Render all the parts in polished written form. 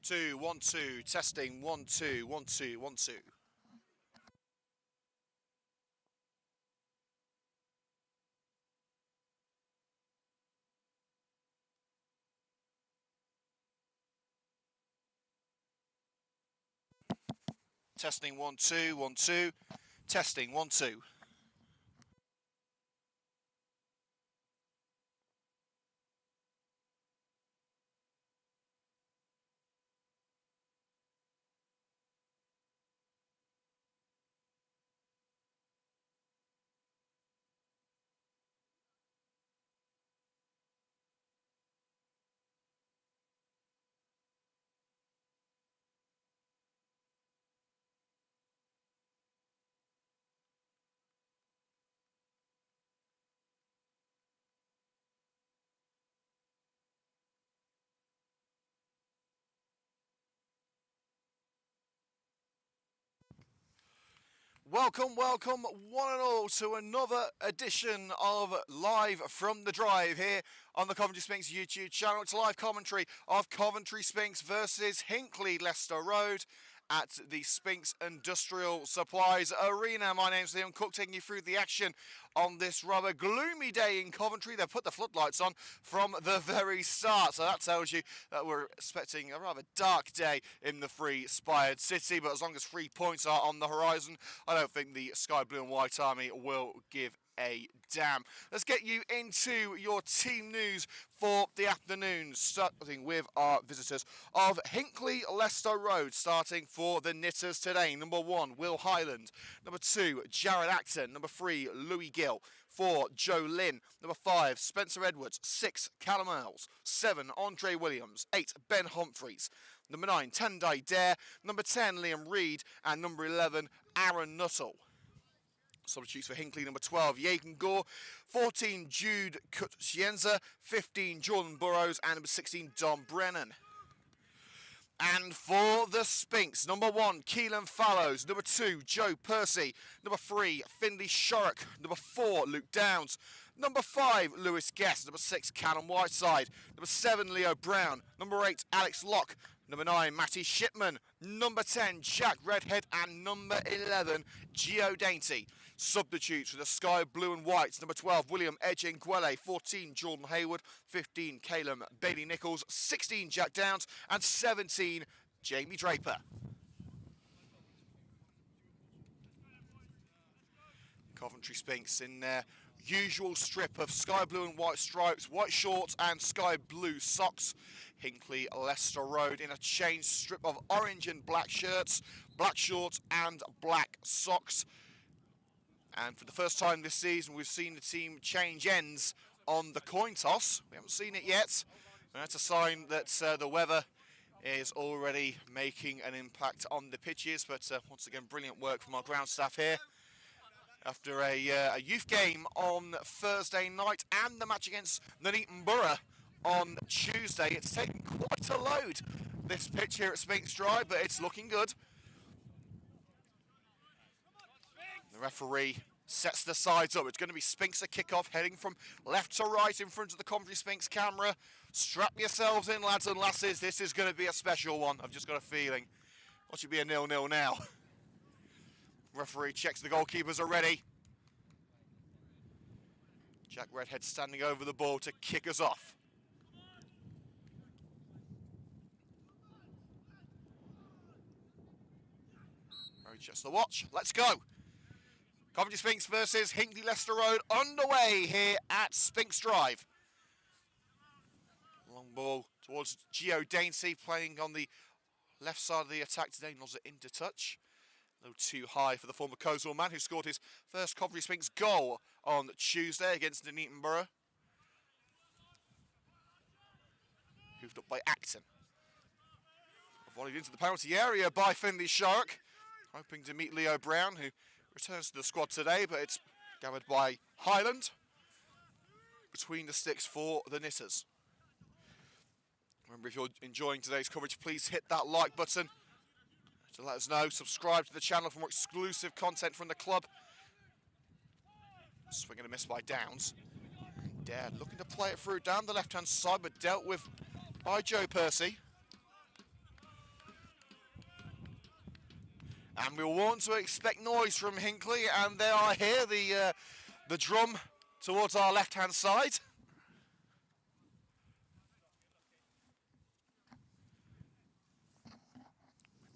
2, 1, 2, testing, 1, 2, 1, 2, 1, 2. Testing, 1, 2, 1, 2, testing, 1, 2. Welcome, welcome, one and all, to another edition of Live from the Drive here on the Coventry Sphinx YouTube channel. It's a live commentary of Coventry Sphinx versus Hinckley Leicester Road at the Sphinx Industrial Supplies Arena. My name's Liam Cook, taking you through the action on this rather gloomy day in Coventry. They've put the floodlights on from the very start, so that tells you that we're expecting a rather dark day in the free-spired city. But as long as 3 points are on the horizon, I don't think the Sky Blue and White Army will give a damn. Let's get you into your team news for the afternoon, starting with our visitors of Hinckley Leicester Road, starting for the Knitters today. Number 1, Will Highland. Number 2, Jared Acton. Number 3, Louis Gill. 4, Joe Lynn. Number 5, Spencer Edwards. 6, Callum Earls. 7, Andre Williams. 8, Ben Humphreys. Number 9, Tendai Dare. Number 10, Liam Reid. And number 11, Aaron Nuttall. Substitutes for Hinckley: number 12, Jagen Gore, 14, Jude Kutchienza, 15, Jordan Burrows, and number 16, Dom Brennan. And for the Sphinx, number 1, Keelan Fallows, number 2, Joe Percy, number 3, Finley Shorrock, number 4, Luke Downs, number 5, Lewis Guest, number 6, Callum Whiteside, number 7, Leo Brown, number 8, Alex Locke, number 9, Matty Shipman, number 10, Jack Redhead, and number 11, Gio Dainty. Substitutes for the Sky Blue and Whites: number 12, William Edgingwele, 14, Jordan Hayward, 15, Caleb Bailey Nichols, 16, Jack Downs, and 17, Jamie Draper. Coventry Sphinx in their usual strip of sky blue and white stripes, white shorts and sky blue socks. Hinckley Leicester Road in a changed strip of orange and black shirts, black shorts and black socks. And for the first time this season, we've seen the team change ends on the coin toss. We haven't seen it yet, and that's a sign that the weather is already making an impact on the pitches. But once again, brilliant work from our ground staff here. After a youth game on Thursday night and the match against Nuneaton Borough on Tuesday, it's taken quite a load, this pitch here at Sphinx Drive, but it's looking good. The referee sets the sides up. It's going to be Sphinx a kickoff, heading from left to right in front of the Coventry Sphinx camera. Strap yourselves in, lads and lasses. This is going to be a special one. I've just got a feeling. What should be a 0-0 now? Referee checks the goalkeepers are ready. Jack Redhead standing over the ball to kick us off. Very just the watch. Let's go. Coventry Sphinx versus Hinckley Leicester Road underway here at Sphinx Drive. Long ball towards Gio Dainty, playing on the left side of the attack today. Nods it into touch. A little too high for the former Coastal man, who scored his first Coventry Sphinx goal on Tuesday against Nuneaton Borough. Hoofed up by Acton. Volleyed into the penalty area by Finley Shorrock, hoping to meet Leo Brown, who returns to the squad today, but it's gathered by Highland. Between the sticks for the Knitters. Remember, if you're enjoying today's coverage, please hit that like button to let us know. Subscribe to the channel for more exclusive content from the club. Swing and a miss by Downs. Dare looking to play it through down the left-hand side, but dealt with by Joe Percy. And we'll want to expect noise from Hinckley, and there I hear the drum towards our left-hand side.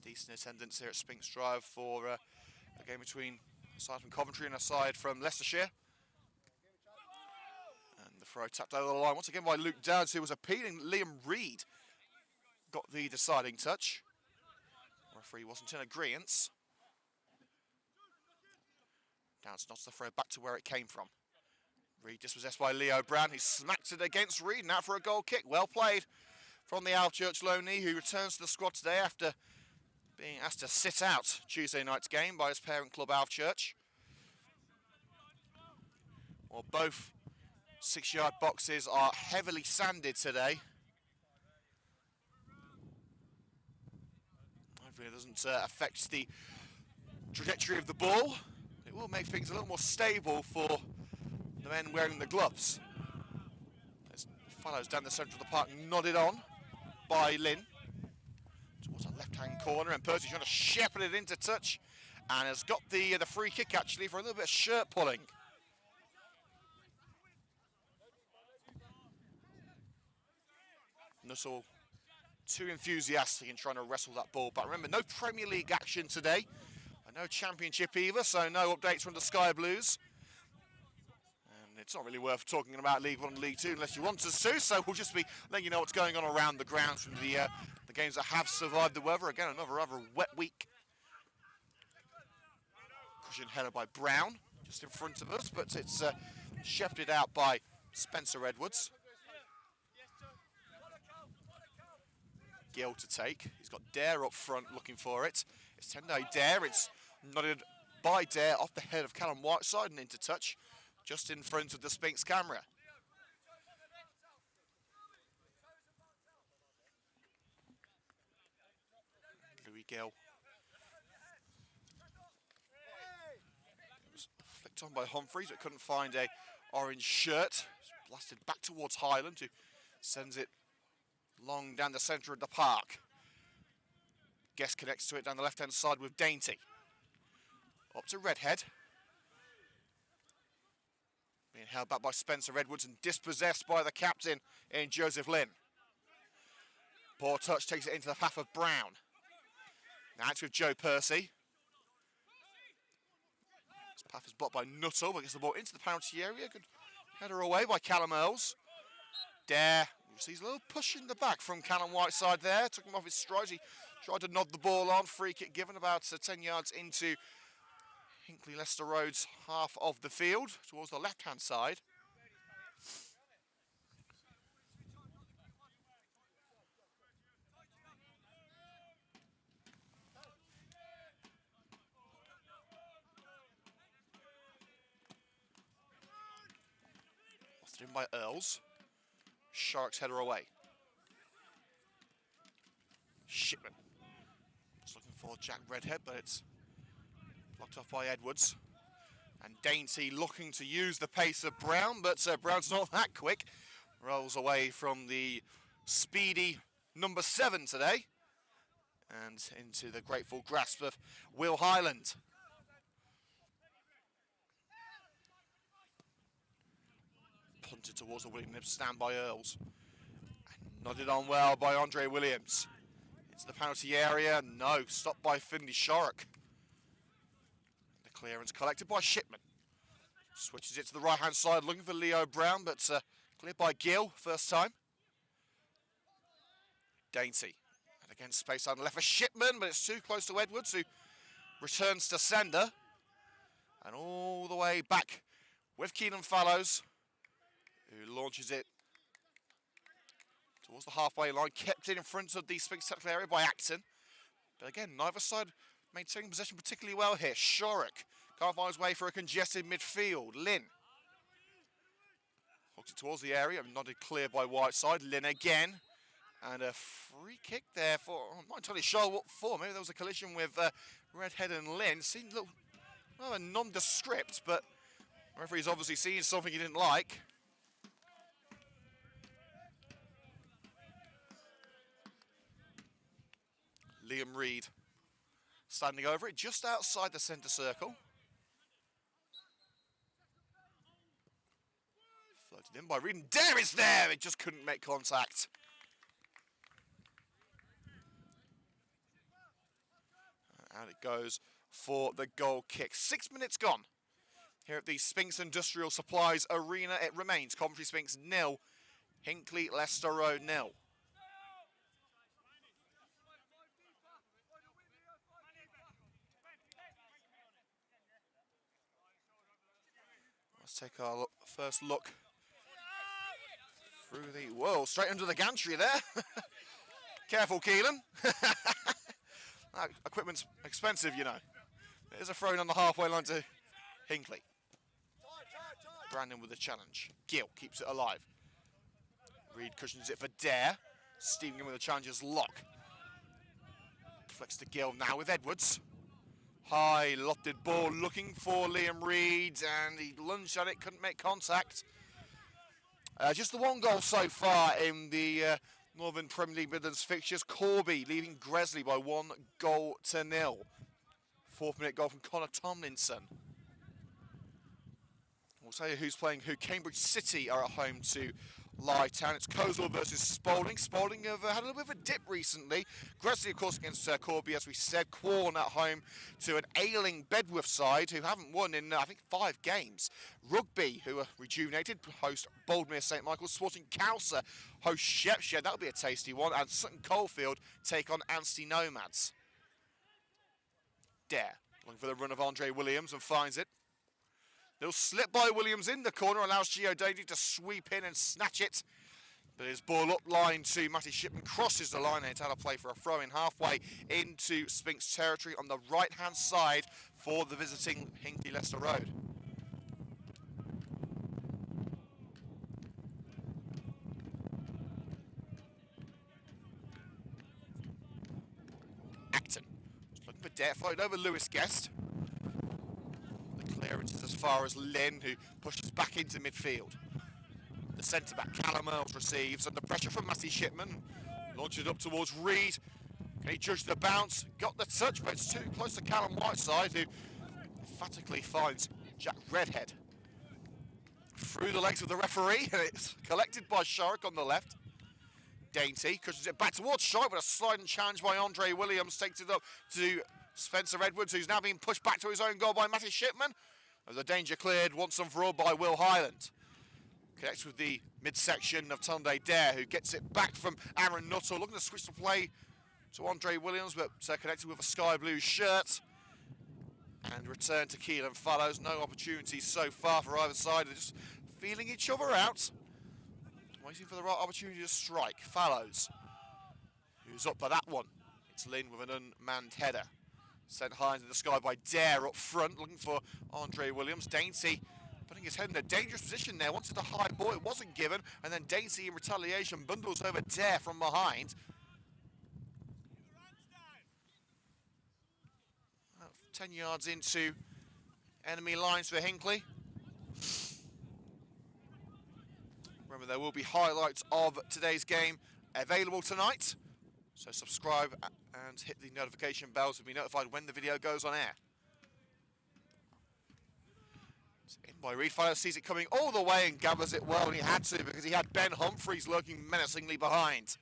Decent attendance here at Sphinx Drive for a game between a side from Coventry and a side from Leicestershire. And the throw tapped over the line once again by Luke Downs, who was appealing. Liam Reid got the deciding touch. The referee wasn't in agreement. Downs nods the throw back to where it came from. Reid dispossessed by Leo Brown, who smacked it against Reid, now for a goal kick. Well played from the Alvechurch loanee, who returns to the squad today after being asked to sit out Tuesday night's game by his parent club Alvechurch. Well, both 6-yard boxes are heavily sanded today. Hopefully it doesn't affect the trajectory of the ball. It will make things a little more stable for the men wearing the gloves. There's fellows down the centre of the park nodded on by Lynn towards that left-hand corner, and Percy's trying to shepherd it into touch and has got the free kick actually for a little bit of shirt pulling. Nuttall too enthusiastic in trying to wrestle that ball back. Remember, no Premier League action today, and no Championship either, so no updates from the Sky Blues. And it's not really worth talking about League One and League Two unless you want us to, so we'll just be letting you know what's going on around the ground from the games that have survived the weather. Again, another rather wet week. Cushion header by Brown, just in front of us, but it's shepherded out by Spencer Edwards. Gill to take. He's got Dare up front looking for it. It's Tendai Dare. It's nodded by Dare off the head of Callum Whiteside and into touch just in front of the Sphinx camera. Louis Gill. It was flicked on by Humphreys, but couldn't find a orange shirt. It's blasted back towards Highland, who sends it long down the centre of the park. Guest connects to it down the left-hand side with Dainty. Up to Redhead. Being held back by Spencer Edwards and dispossessed by the captain in Joseph Lynn. Poor touch takes it into the path of Brown. Now it's with Joe Percy. This path is blocked by Nuttall, but gets the ball into the penalty area. Good header away by Callum Earls. Dare. You see a little push in the back from Callum Whiteside there. Took him off his stride. He tried to nod the ball on. Free kick given about 10 yards into Hinckley Leicester Road's half of the field towards the left-hand side. Lost it in by Earls. Sharks header away. Shipman. Just looking for Jack Redhead, but it's blocked off by Edwards. And Dainty looking to use the pace of Brown, but Brown's not that quick. Rolls away from the speedy number 7 today. And into the grateful grasp of Will Highland. Punted towards the Williams, stand by Earls. And nodded on well by Andre Williams. It's the penalty area, no, stopped by Finley Shorrock. The clearance collected by Shipman. Switches it to the right-hand side, looking for Leo Brown, but cleared by Gill, first time. Dainty. And again, space on the left for Shipman, but it's too close to Edwards, who returns to sender. And all the way back with Keenan Fallows, who launches it towards the halfway line, kept it in front of the Sphinx tackle area by Acton. But again, neither side maintaining possession particularly well here. Shorrock can't find his way for a congested midfield. Lynn hooks it towards the area, nodded clear by Whiteside. Lynn again, and a free kick there for, I'm not entirely sure what for. Maybe there was a collision with Redhead and Lynn. Seemed a little rather nondescript, but the referee's obviously seen something he didn't like. Liam Reid standing over it just outside the centre circle. Floated in by Reed. Dare is there! It just couldn't make contact. And out it goes for the goal kick. 6 minutes gone. Here at the Sphinx Industrial Supplies Arena, it remains Coventry Sphinx 0, Hinckley Leicester Road 0. Let's take our first look through the... Whoa, straight under the gantry there. Careful, Keelan. That equipment's expensive, you know. There's a throw in on the halfway line to Hinckley. Brandon with the challenge. Gill keeps it alive. Reed cushions it for Dare. Steaming in with the challenger's lock. Flex to Gill now with Edwards. High lofted ball looking for Liam Reed, and he lunged at it, couldn't make contact. Just the one goal so far in the Northern Premier League Midlands fixtures. Corby leaving Gresley by 1-0. 4th minute goal from Connor Tomlinson. We'll tell you who's playing who. Cambridge City are at home to Live Town. It's Kozol versus Spalding. Spalding have had a little bit of a dip recently. Gresley, of course, against Corby, as we said. Quorn at home to an ailing Bedworth side who haven't won in, I think, 5 games. Rugby, who are rejuvenated, host Boldmere St Michael's. Sporting Cowser host Shepshed. That'll be a tasty one. And Sutton Coldfield take on Anstey Nomads. Dare, looking for the run of Andre Williams and finds it. Little slip by Williams in the corner, allows Gio Daly to sweep in and snatch it. But his ball up line to Matty Shipman crosses the line, and it's out of play for a throw-in halfway into Sphinx territory on the right-hand side for the visiting Hinckley Leicester Road. Acton, just looking for Dare, floated over Lewis Guest. Clearance is as far as Lynn, who pushes back into midfield. The centre-back, Callum Earls, receives, and the pressure from Matty Shipman. Launches it up towards Reed. Can he judge the bounce? Got the touch, but it's too close to Callum Whiteside, who emphatically finds Jack Redhead. Through the legs of the referee, and it's collected by Shark on the left. Dainty cushions it back towards Shark, but a sliding challenge by Andre Williams takes it up to Spencer Edwards, who's now being pushed back to his own goal by Matty Shipman. As the danger cleared once and for all by Will Highland. Connects with the midsection of Tunde Dare, who gets it back from Aaron Nuttall. Looking to switch the play to Andre Williams, but connected with a sky blue shirt. And return to Keelan Fallows. No opportunities so far for either side. They're just feeling each other out. Waiting for the right opportunity to strike. Fallows, who's up by that one. It's Lynn with an unmanned header. Sent high into the sky by Dare up front, looking for Andre Williams. Dainty putting his head in a dangerous position there. Wanted a high ball, it wasn't given. And then Dainty in retaliation bundles over Dare from behind. 10 yards into enemy lines for Hinckley. Remember, there will be highlights of today's game available tonight. So subscribe and hit the notification bells to be notified when the video goes on air. It's in by Reed. Fallows sees it coming all the way and gathers it well, and he had to because he had Ben Humphreys lurking menacingly behind.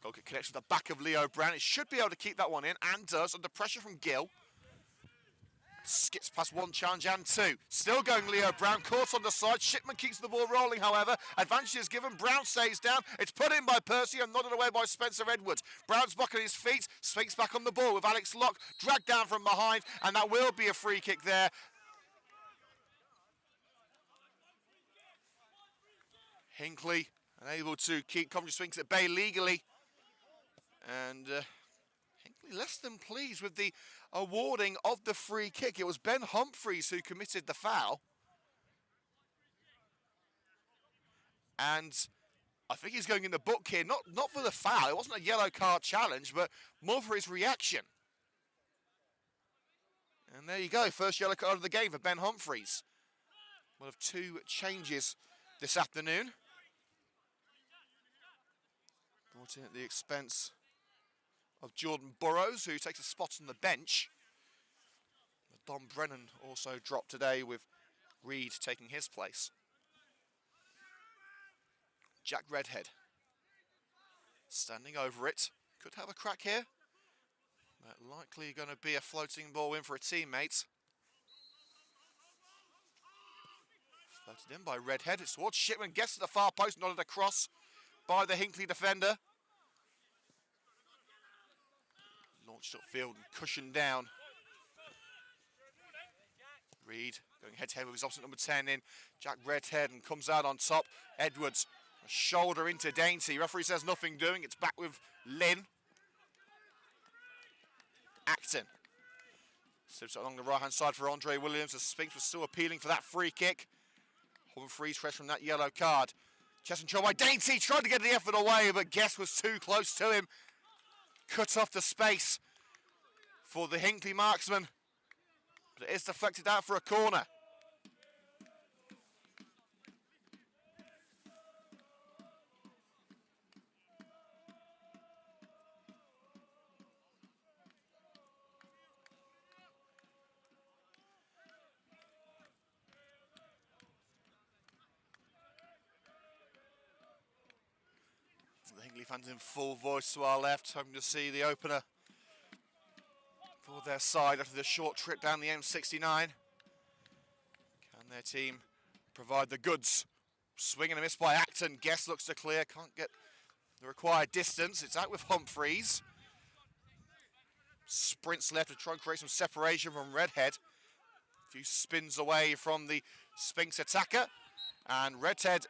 Goal kick connects with the back of Leo Brown. It should be able to keep that one in, and does, under pressure from Gill. Skips past one challenge and two. Still going Leo Brown, caught on the side. Shipman keeps the ball rolling, however. Advantage is given. Brown stays down. It's put in by Percy and nodded away by Spencer Edwards. Brown's back on his feet. Sphinx back on the ball with Alex Locke dragged down from behind, and that will be a free kick there. Hinckley unable to keep Coventry Sphinx at bay legally. And Hinckley less than pleased with the awarding of the free kick. It was Ben Humphreys who committed the foul. And I think he's going in the book here, not for the foul. It wasn't a yellow card challenge, but more for his reaction. And there you go, first yellow card of the game for Ben Humphreys. One of two changes this afternoon. Brought in at the expense of Jordan Burrows, who takes a spot on the bench. Don Brennan also dropped today, with Reed taking his place. Jack Redhead standing over it. Could have a crack here. But likely going to be a floating ball in for a teammate. Floated in by Redhead. It's towards Shipman. Gets to the far post. Nodded across by the Hinckley defender. Launched upfield and cushioned down. Reed going head-to-head with his opposite number 10 in. Jack Redhead, and comes out on top. Edwards, a shoulder into Dainty. Referee says nothing doing. It's back with Lynn. Acton slips along the right-hand side for Andre Williams. The Sphinx was still appealing for that free kick. Humphreys fresh from that yellow card. Chest control by Dainty. Tried to get the effort away, but Guess was too close to him. Cut off the space for the Hinckley marksman. But it is deflected out for a corner. The Hinckley fans in full voice to our left, hoping to see the opener for their side after the short trip down the M69. Can their team provide the goods? Swing and a miss by Acton. Guess looks to clear, can't get the required distance. It's out with Humphreys. Sprints left to try and create some separation from Redhead. A few spins away from the Sphinx attacker. And Redhead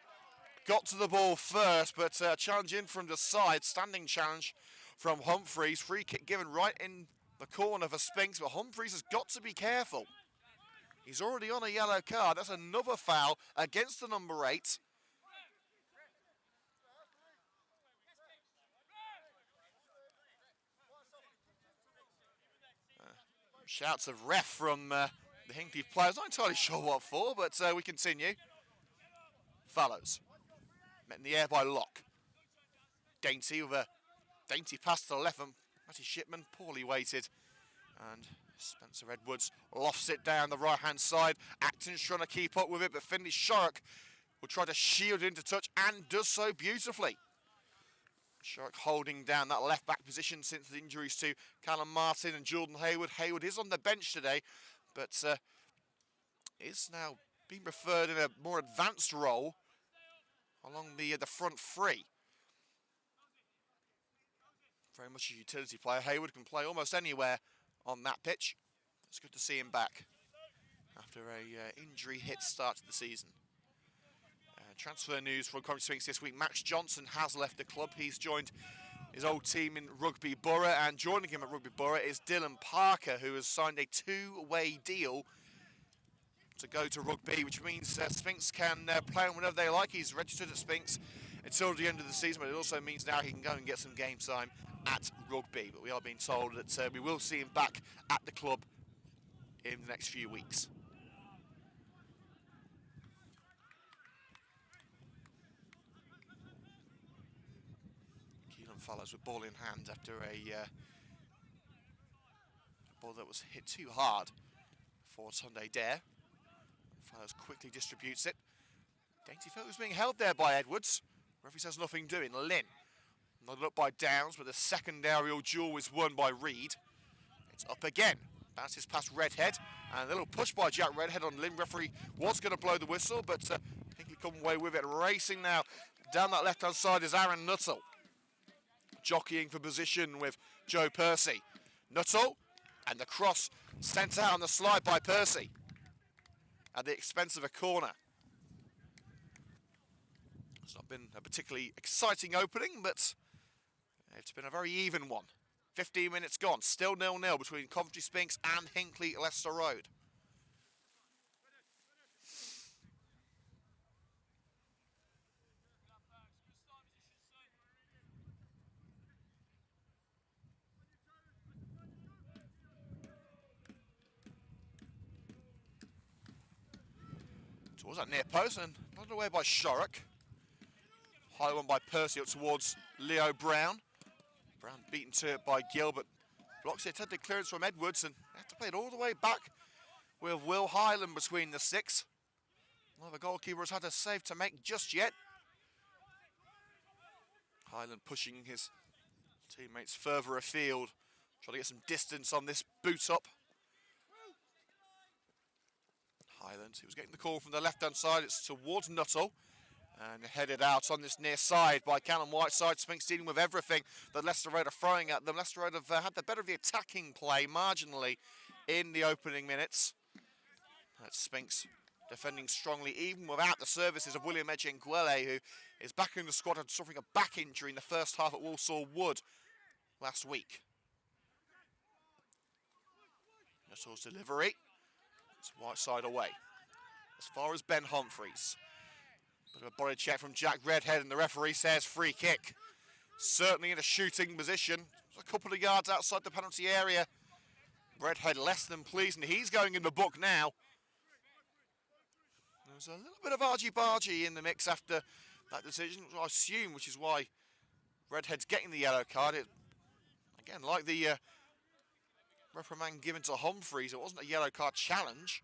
got to the ball first, but challenge in from the side. Standing challenge from Humphreys. Free kick given right in the corner for Sphinx, but Humphreys has got to be careful. He's already on a yellow card. That's another foul against the number 8. Shouts of ref from the Hinckley players. Not entirely sure what for, but we continue. Fallows. Met in the air by Locke. Dainty with a dainty pass to the left from Matty Shipman, poorly weighted. And Spencer Edwards lofts it down the right-hand side. Acton's trying to keep up with it, but Finley Sharrock will try to shield it into touch and does so beautifully. Sharrock holding down that left-back position since the injuries to Callum Martin and Jordan Hayward. Hayward is on the bench today, but is now being preferred in a more advanced role along the front three. Very much a utility player. Hayward can play almost anywhere on that pitch. It's good to see him back after a injury hit start to the season. Transfer news from Coventry Sphinx this week. Max Johnson has left the club. He's joined his old team in Rugby Borough, and joining him at Rugby Borough is Dylan Parker, who has signed a 2-way deal to go to Rugby, which means Sphinx can play him whenever they like. He's registered at Sphinx until the end of the season, but it also means now he can go and get some game time at Rugby. But we are being told that we will see him back at the club in the next few weeks. Keelan Fallows with ball in hand after a ball that was hit too hard for Sunday Dare. Fallows quickly distributes it. Dainty Folk was being held there by Edwards. Referee says nothing doing. Lynn nodded up by Downs, but the second aerial duel was won by Reed. It's up again. Bounces past Redhead, and a little push by Jack Redhead on Lynn. Referee was going to blow the whistle, but Hinckley come away with it. Racing now down that left-hand side is Aaron Nuttall. Jockeying for position with Joe Percy. Nuttall, and the cross sent out on the slide by Percy at the expense of a corner. It's not been a particularly exciting opening, but it's been a very even one. 15 minutes gone, still 0-0 between Coventry Sphinx and Hinckley Leicester Road. Towards that near post and nodded away by Sharrock. High one by Percy up towards Leo Brown. Brown beaten to it by Gilbert. Blocks the attempted clearance from Edwards and have to play it all the way back with Will Highland between the six. Well, the goalkeeper has had a save to make just yet. Highland pushing his teammates further afield, trying to get some distance on this boot up. Highland, he was getting the call from the left-hand side. It's towards Nuttall. And headed out on this near side by Callum Whiteside. Sphinx dealing with everything that Leicester Road are throwing at them. Leicester Road have had the better of the attacking play marginally in the opening minutes. That's Sphinx defending strongly, even without the services of William Echenguele, who is back in the squad and suffering a back injury in the first half at Walsall Wood last week. Nuttall's delivery. It's Whiteside away. As far as Ben Humphreys. Bit of a body check from Jack Redhead, and the referee says free kick. Certainly in a shooting position. It's a couple of yards outside the penalty area. Redhead less than pleased, and he's going in the book now. There's a little bit of argy-bargy in the mix after that decision, I assume, which is why Redhead's getting the yellow card. Again, like the reprimand given to Humphreys, it wasn't a yellow card challenge.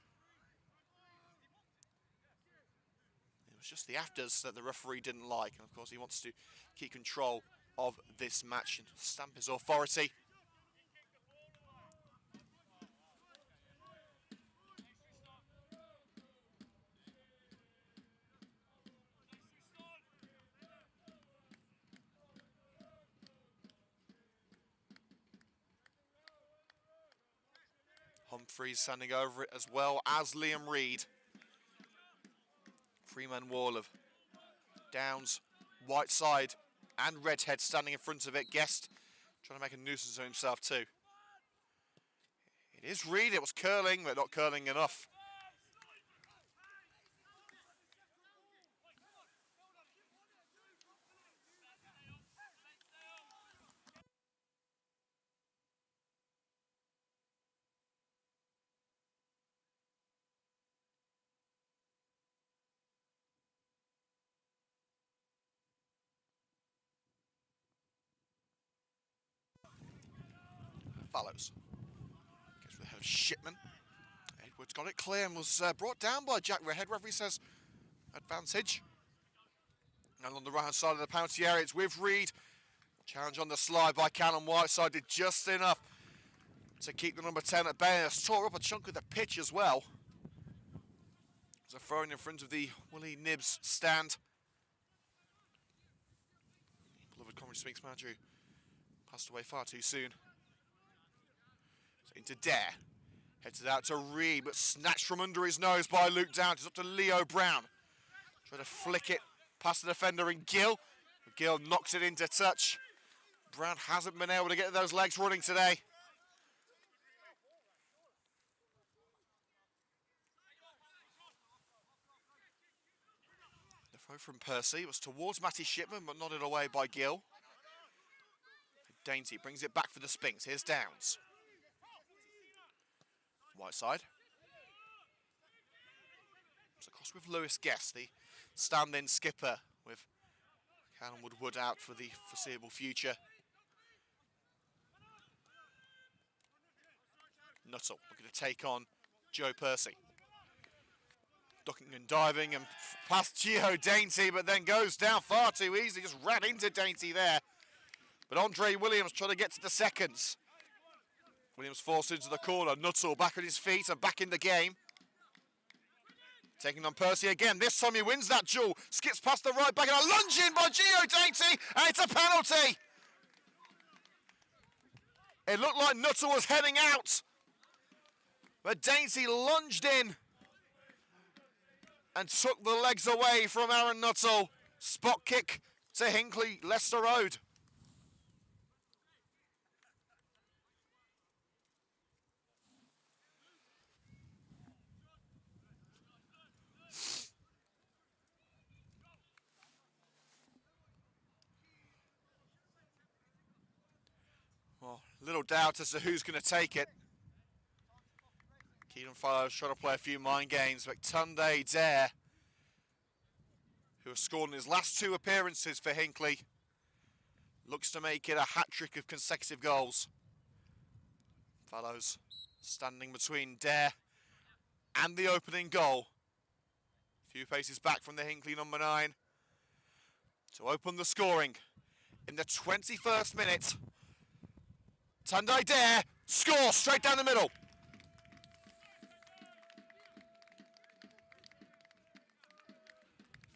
It was just the afters that the referee didn't like, and of course he wants to keep control of this match and stamp his authority. Humphreys standing over it as well as Liam Reid. Three-man wall of Downs, Whiteside and Redhead standing in front of it. Guest trying to make a nuisance of himself too. It is Reid, it was curling, but not curling enough. Follows. Gets the head of Shipman. Edwards got it clear and was brought down by Jack Redhead. Referee says advantage. And on the right hand side of the penalty area, it's with Reid. Challenge on the slide by Callum Whiteside did just enough to keep the number 10 at bay. It's tore up a chunk of the pitch as well. There's a throw-in in front of the Willie Nibs stand. Beloved Coventry Sphinx manager who passed away far too soon. Into Dare, heads it out to Reid, but snatched from under his nose by Luke Downs. It's up to Leo Brown. Trying to flick it past the defender in Gill. Gill knocks it into touch. Brown hasn't been able to get those legs running today. The throw from Percy was towards Matty Shipman, but nodded away by Gill. Dainty brings it back for the Sphinx. Here's Downs. Whiteside. It's across with Lewis Guest, the stand-in skipper, with Callum Woodward out for the foreseeable future. Nuttall looking to take on Joe Percy. Ducking and diving and past Gio Dainty, but then goes down far too easily. Just ran into Dainty there. But Andre Williams trying to get to the seconds. Williams forced into the corner. Nuttall back on his feet and back in the game. Taking on Percy again. This time he wins that duel. Skips past the right back and a lunge in by Gio Dainty. And it's a penalty. It looked like Nuttall was heading out. But Dainty lunged in and took the legs away from Aaron Nuttall. Spot kick to Hinckley, Leicester Road. Well, little doubt as to who's going to take it. Keelan Follows trying to play a few mind games, but Tunde Dare, who has scored in his last two appearances for Hinckley, looks to make it a hat-trick of consecutive goals. Fallows standing between Dare and the opening goal. A few paces back from the Hinckley number 9 to open the scoring in the 21st minute. Tunde Dare scores straight down the middle.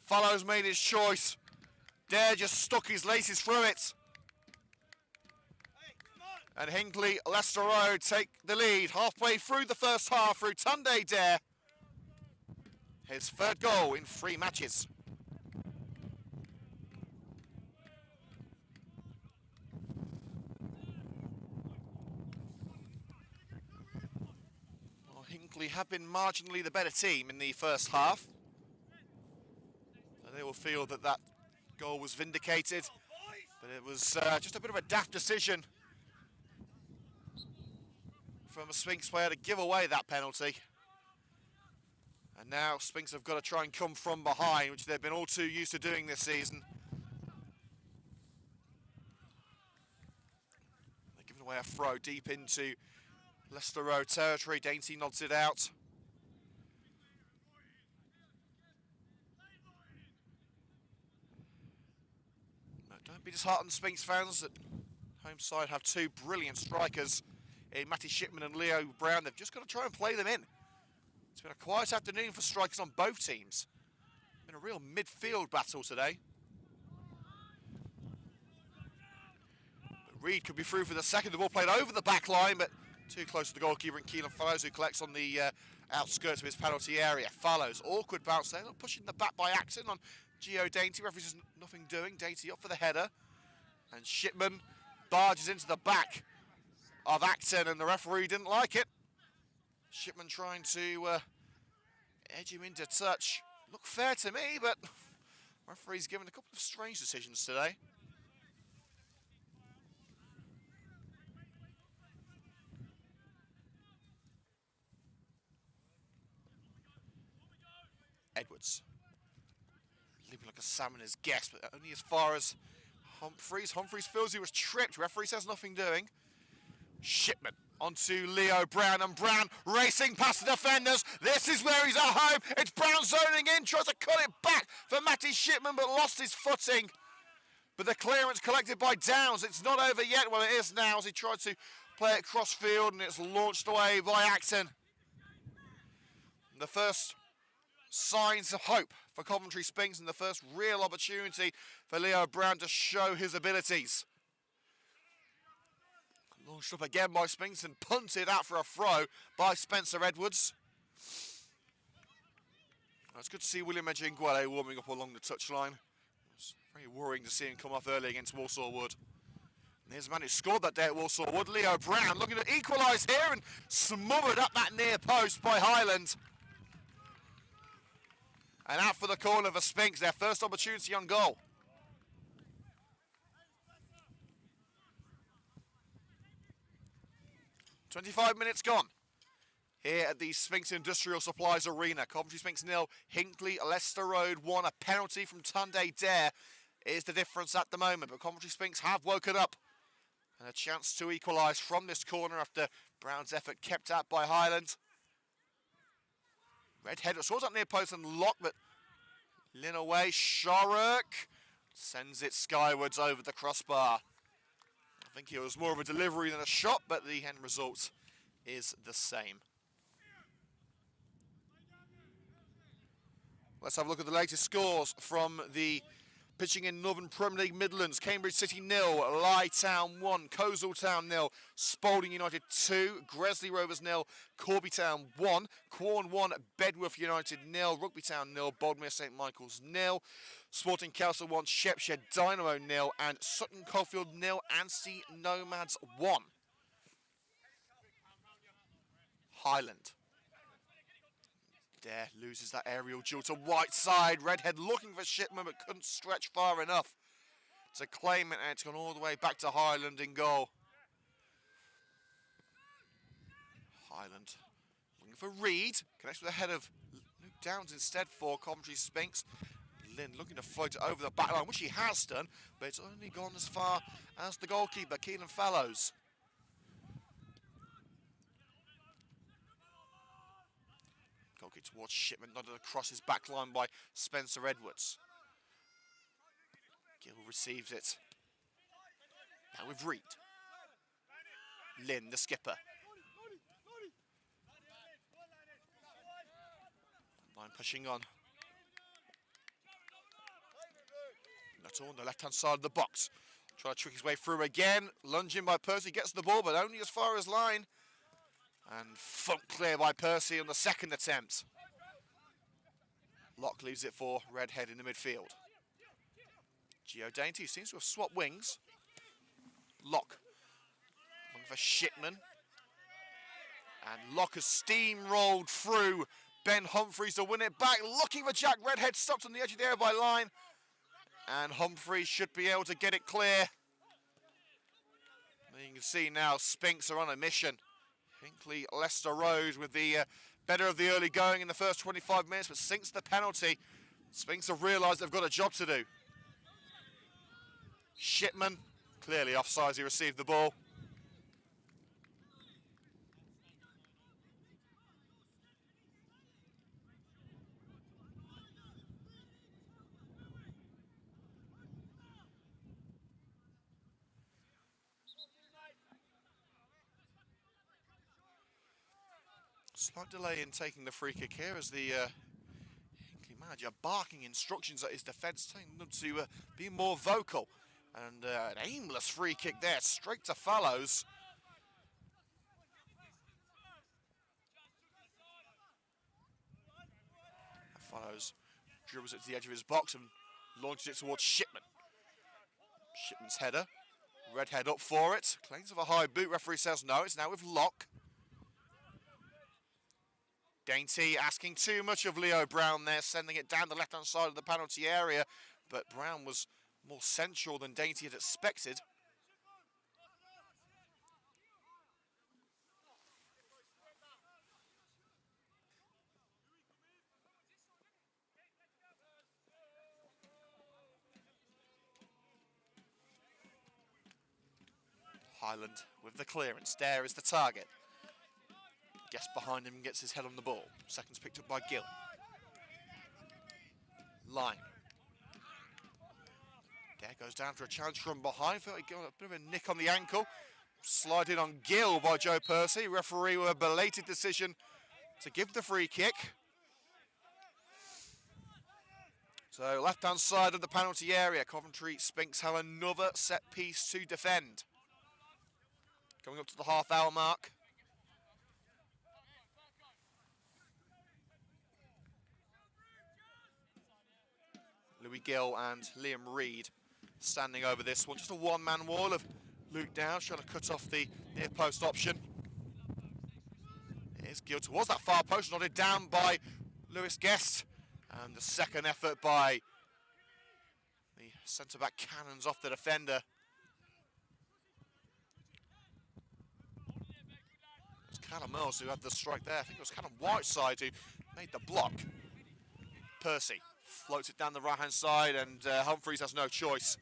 Fallows made his choice. Dare just stuck his laces through it. And Hinckley, Leicester Road take the lead halfway through the first half through Tunde Dare. His third goal in 3 matches. Well, Hinckley have been marginally the better team in the first half. So they will feel that that goal was vindicated, but it was just a bit of a daft decision from a Sphinx player to give away that penalty. And now Sphinx have got to try and come from behind, which they've been all too used to doing this season. They're giving away a throw deep into Leicester Road territory. Dainty nods it out. No, don't be disheartened, Sphinx fans, that home side have 2 brilliant strikers in Matty Shipman and Leo Brown. They've just got to try and play them in. It's been a quiet afternoon for strikers on both teams. It's been a real midfield battle today. But Reed could be through for the second. The ball played over the back line, but too close to the goalkeeper and Keelan Fallows, who collects on the outskirts of his penalty area. Fallows, awkward bounce there, pushing the back by accident on Gio Dainty. Referee says nothing doing. Dainty up for the header. And Shipman barges into the back of Acton, and the referee didn't like it. Shipman trying to edge him into touch. Looked fair to me, but referee's given a couple of strange decisions today. Edwards. Leaping like a salmoner's guest, but only as far as Humphreys. Humphreys feels he was tripped. Referee says nothing doing. Shipman onto Leo Brown, and Brown racing past the defenders. This is where he's at home. It's Brown zoning in, tries to cut it back for Matty Shipman, but lost his footing. But the clearance collected by Downs. It's not over yet. Well, it is now as he tried to play it cross field, and it's launched away by Acton. The first signs of hope for Coventry Sphinx, and the first real opportunity for Leo Brown to show his abilities. Launched up again by Sphinx and punted out for a throw by Spencer Edwards. It's good to see William Ejinguele warming up along the touchline. It's very worrying to see him come off early against Walsall Wood. And here's the man who scored that day at Walsall Wood, Leo Brown, looking to equalise here and smothered up that near post by Highland. And out for the corner for Sphinx, their first opportunity on goal. "25 minutes gone here at the Sphinx Industrial Supplies Arena. Coventry Sphinx 0, Hinckley Leicester Road 1. A penalty from Tunde Dare is the difference at the moment. But Coventry Sphinx have woken up. And a chance to equalise from this corner after Brown's effort kept out by Highland. Red header scores up near post and lock, but Lynn away. Sharrock sends it skywards over the crossbar. I think it was more of a delivery than a shot, but the end result is the same. Let's have a look at the latest scores from the pitching in Northern Premier League Midlands. Cambridge City 0, Lye Town 1, Coleshill Town 0, Spalding United 2, Gresley Rovers 0, Corby Town 1, Quorn 1, Bedworth United 0, Rugby Town 0, Boldmere St Michael's 0, Sporting Castle 1, Shepshed Dynamo 0, and Sutton Coldfield 0, Anstey Nomads 1. Highland. Dare loses that aerial duel to Whiteside. Redhead looking for Shipman, but couldn't stretch far enough to claim it, and it's gone all the way back to Highland in goal. Highland looking for Reed. Connects with the head of Luke Downs instead for Coventry Sphinx. Lynn looking to float it over the back line, which he has done, but it's only gone as far as the goalkeeper, Keelan Fellows. Goalkeeper towards Shipman, nodded across his back line by Spencer Edwards. Gill receives it. Now with Reed. Lynn, the skipper. Line pushing on. Nuttall on the left-hand side of the box. Trying to trick his way through again. Lunging by Percy, gets the ball, but only as far as line. And thumped clear by Percy on the second attempt. Locke leaves it for Redhead in the midfield. Gio Dainty seems to have swapped wings. Locke looking for Shipman. And Locke has steamrolled through Ben Humphreys to win it back. Looking for Jack Redhead, stopped on the edge of the area by line. And Humphreys should be able to get it clear. And you can see now Sphinx are on a mission. Hinckley Leicester Road with the better of the early going in the first 25 minutes, but since the penalty, Sphinx have realised they've got a job to do. Shipman, clearly offside, he received the ball. Slight delay in taking the free kick here as the Hinckley manager barking instructions at his defence, telling them to be more vocal. And an aimless free kick there, straight to Fallows. Fallows dribbles it to the edge of his box and launches it towards Shipman. Shipman's header. Redhead up for it. Claims of a high boot. Referee says no. It's now with Locke. Dainty asking too much of Leo Brown there, sending it down the left-hand side of the penalty area. But Brown was more central than Dainty had expected. Highland with the clearance. There is the target. Guest behind him gets his head on the ball. Seconds picked up by Gill. Line. There goes down for a challenge from behind. Felt he got a bit of a nick on the ankle. Slided on Gill by Joe Percy. Referee with a belated decision to give the free kick. So left-hand side of the penalty area. Coventry Sphinx have another set piece to defend. Coming up to the half-hour mark. Louis Gill and Liam Reid standing over this one. Just a one-man wall of Luke Downs trying to cut off the near post option. Here's Gill towards that far post, nodded down by Lewis Guest. And the second effort by the centre-back cannons off the defender. It's Callum Mills who had the strike there. I think it was Callum Whiteside who made the block. Percy floats it down the right-hand side, and Humphreys has no choice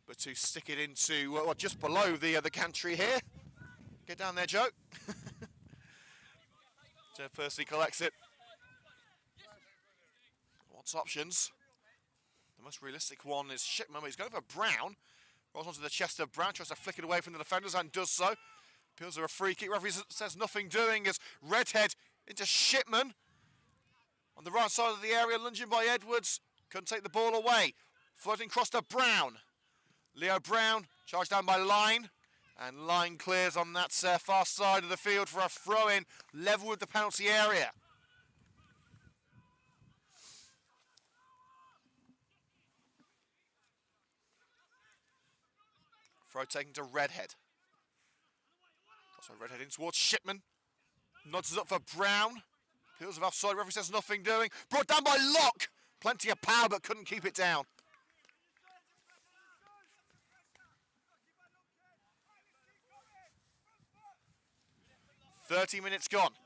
but to stick it into, well, just below the gantry here. Get down there, Joe. Joe Percy collects it. What's options? The most realistic one is Shipman. He's going for Brown. Rolls onto the chest of Brown, tries to flick it away from the defenders and does so. Appeals for a free kick. Referee says nothing doing as Redhead into Shipman. On the right side of the area, lunging by Edwards. Couldn't take the ball away. Floating across to Brown. Leo Brown, charged down by Line. And Line clears on that far side of the field for a throw-in, level with the penalty area. Throw taken to Redhead. So Redhead in towards Shipman. Nods it up for Brown. Peels of offside, referee says nothing doing. Brought down by Locke. Plenty of power, but couldn't keep it down. "30 minutes gone.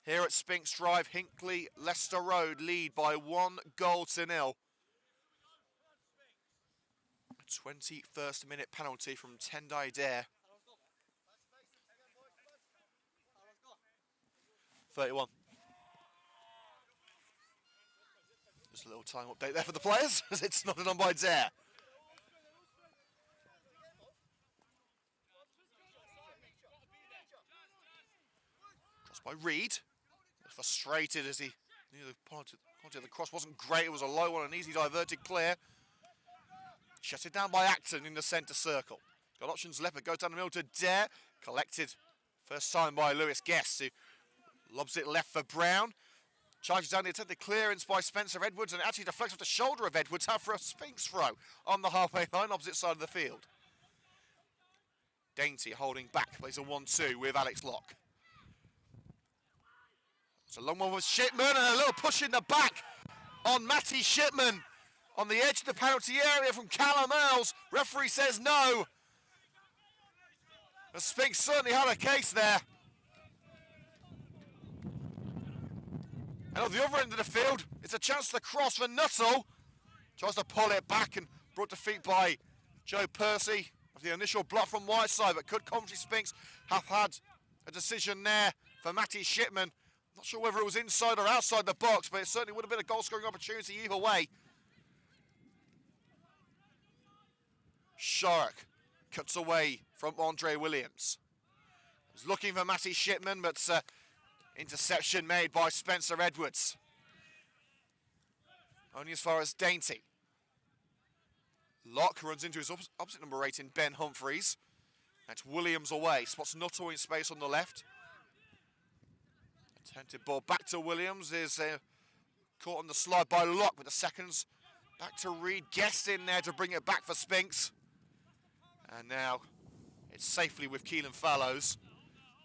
Here at Sphinx Drive, Hinckley Leicester Road lead by 1-0. 21st minute penalty from Tendai Dare. 31. Just a little time update there for the players, as it's nodded on by Dare. Crossed by Reed. Frustrated as he knew the quality of the cross wasn't great. It was a low one, an easy diverted clear. Shut it down by Acton in the centre circle. Got options left, but goes down the middle to Dare. Collected first time by Lewis Guest, who lobs it left for Brown. Charges down the attempted clearance by Spencer Edwards and actually deflects off the shoulder of Edwards out for a Sphinx throw on the halfway line, opposite side of the field. Dainty holding back, plays a 1-2 with Alex Locke. It's a long one with Shipman and a little push in the back on Matty Shipman on the edge of the penalty area from Callum Earls. Referee says no. The Sphinx certainly had a case there. And on the other end of the field, it's a chance to cross for Nuttall. Tries to pull it back and brought to feet by Joe Percy of the initial block from Whiteside, but could Coventry Sphinx have had a decision there for Matty Shipman? Not sure whether it was inside or outside the box, but it certainly would have been a goal-scoring opportunity either way. Shark cuts away from Andre Williams. He was looking for Matty Shipman, but interception made by Spencer Edwards. Only as far as Dainty. Locke runs into his opposite number 8 in Ben Humphreys. That's Williams away. Spots Nuttall in space on the left. Attempted ball back to Williams is caught on the slide by Locke with the seconds. Back to Reed. Guest in there to bring it back for Sphinx. And now it's safely with Keelan Fallows.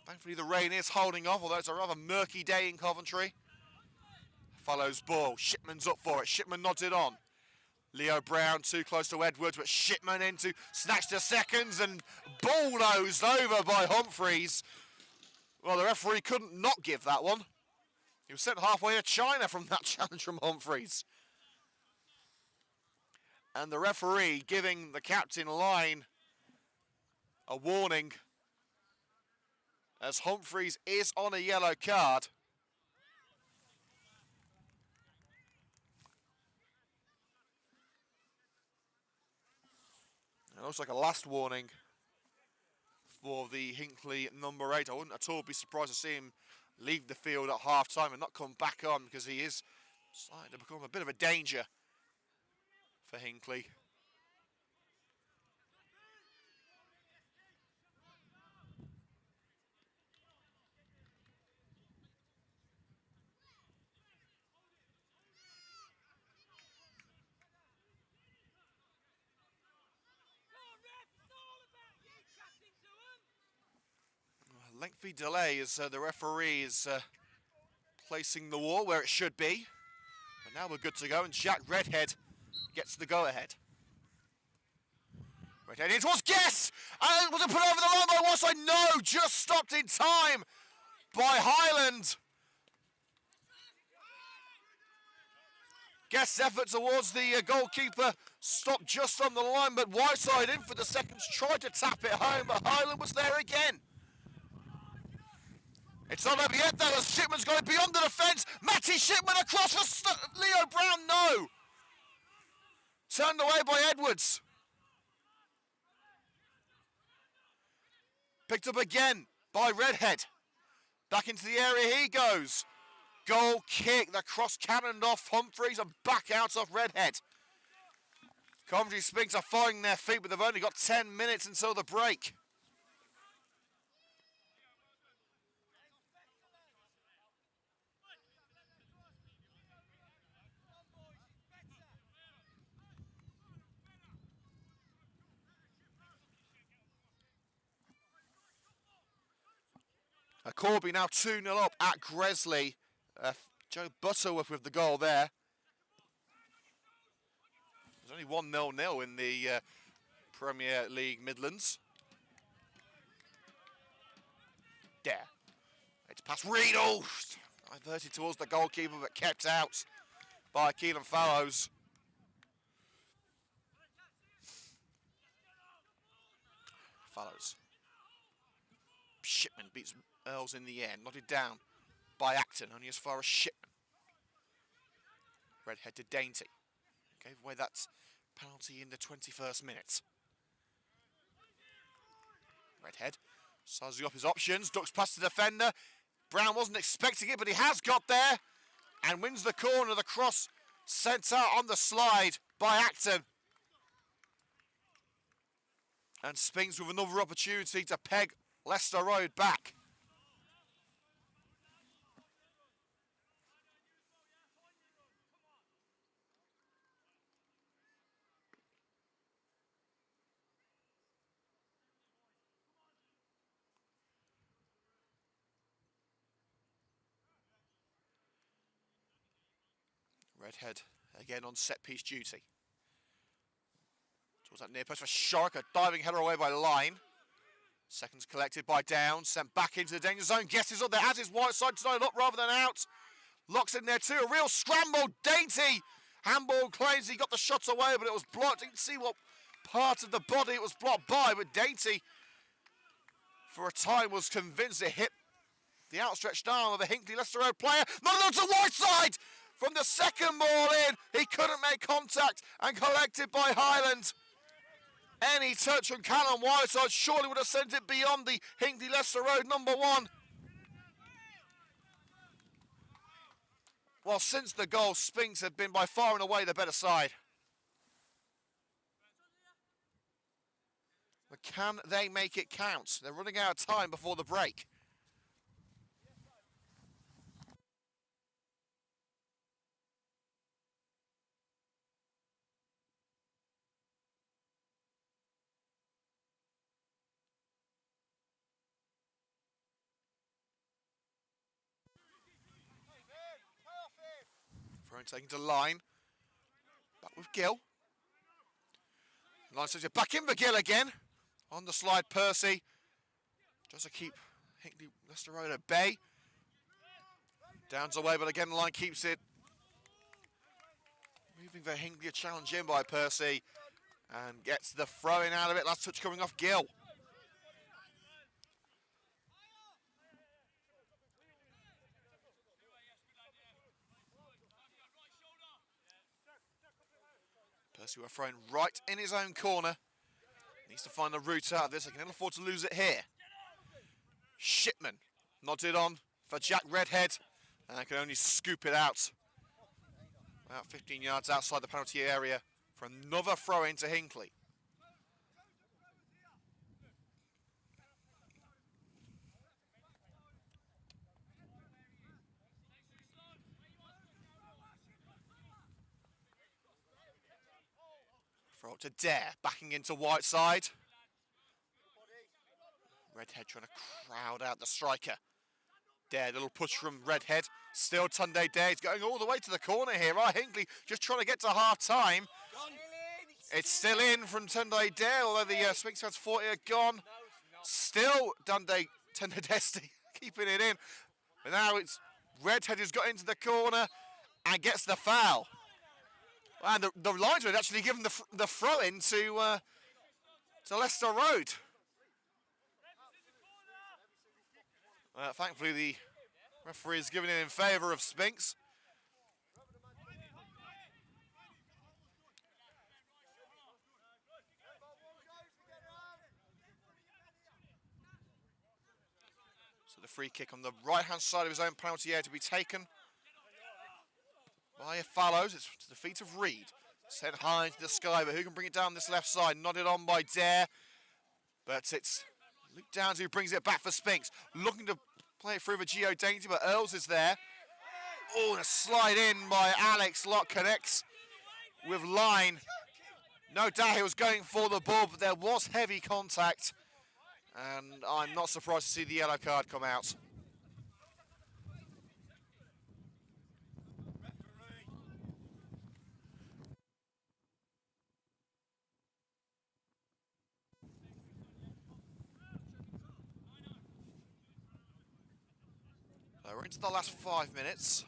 Thankfully the rain is holding off, although it's a rather murky day in Coventry. Fallows ball. Shipman's up for it. Shipman nods it on. Leo Brown too close to Edwards, but Shipman in to snatch the seconds and bulldozed over by Humphreys. Well, the referee couldn't not give that one. He was sent halfway to China from that challenge from Humphreys. And the referee giving the captain line a warning as Humphreys is on a yellow card. It looks like a last warning for the Hinckley number 8. I wouldn't at all be surprised to see him leave the field at half-time and not come back on, because he is starting to become a bit of a danger for Hinckley. Lengthy delay as the referee is placing the wall where it should be. But now we're good to go, and Jack Redhead gets the go-ahead. Redhead in towards Guess! And was it put over the line by Whiteside? No, just stopped in time by Highland. Guest's effort towards the goalkeeper stopped just on the line, but Whiteside in for the seconds, tried to tap it home, but Highland was there again. It's not over yet, though, as Shipman's got it beyond the defence. Matty Shipman across for Leo Brown, no! Turned away by Edwards. Picked up again by Redhead. Back into the area he goes. Goal kick, the cross cannoned off Humphreys and back out off Redhead. Coventry Sphinx are finding their feet, but they've only got 10 minutes until the break. Corby now 2-0 up at Gresley. Joe Butterworth with the goal there. There's only 1-0 in the Premier League Midlands. There. It's past Reed. Oh, diverted towards the goalkeeper, but kept out by Keelan Fallows. Fallows. Shipman beats Earls in the air, nodded down by Acton, only as far as Shipman. Redhead to Dainty. Gave away that penalty in the 21st minute. Redhead sizing up his options, ducks past the defender. Brown wasn't expecting it, but he has got there and wins the corner. The cross sent out on the slide by Acton. And Sphinx with another opportunity to peg Leicester Road back. Redhead again on set piece duty. Towards that near post for Shark, a diving header away by Line. Seconds collected by Down, sent back into the danger zone. Guesses up there as his white side side up rather than out. Locks in there too, a real scramble, Dainty. Handball claims he got the shot away, but it was blocked. Didn't see what part of the body it was blocked by, but Dainty, for a time, was convinced it hit the outstretched arm of a Hinckley Leicester Road player. Not to the white side! From the second ball in, he couldn't make contact and collected by Highland. Any touch on Callum Whiteside surely would have sent it beyond the Hinckley Leicester Road #1. Well, since the goal, Sphinx have been by far and away the better side. But can they make it count? They're running out of time before the break. Taken to Line. Back with Gill. Line says back in for Gill again. On the slide, Percy. Just to keep Hinckley Leicester Road at bay. Down's away, but again, Line keeps it. Moving for Hinckley, a challenge in by Percy. And gets the throw-in out of it. Last touch coming off Gill. Percy were thrown right in his own corner. Needs to find the route out of this. They can afford to lose it here. Shipman nodded on for Jack Redhead. And they can only scoop it out. About 15 yards outside the penalty area for another throw into Hinckley. Throw up to Dare, backing into Whiteside. Redhead trying to crowd out the striker. Dare, little push from Redhead. Still Tunde Dare, he's going all the way to the corner here. Right, Hinckley just trying to get to half-time. It's still in from Tunde Dare, although the Sphinx fans thought it had gone. Still Tunde Deste keeping it in. But now it's Redhead who's got into the corner and gets the foul. And the linesman had actually given the throw-in to Leicester Road. Thankfully, the referee is giving it in favour of Sphinx. So the free kick on the right-hand side of his own penalty area to be taken by Fallows. It's to the feet of Reed. Sent high into the sky, but who can bring it down this left side? Nodded on by Dare. But it's Luke Downs who brings it back for Sphinx. Looking to play it through for Gio Dainty, but Earls is there. Oh, and a slide in by Alex. Locke connects with Line. No doubt he was going for the ball, but there was heavy contact. And I'm not surprised to see the yellow card come out. So we're into the last 5 minutes.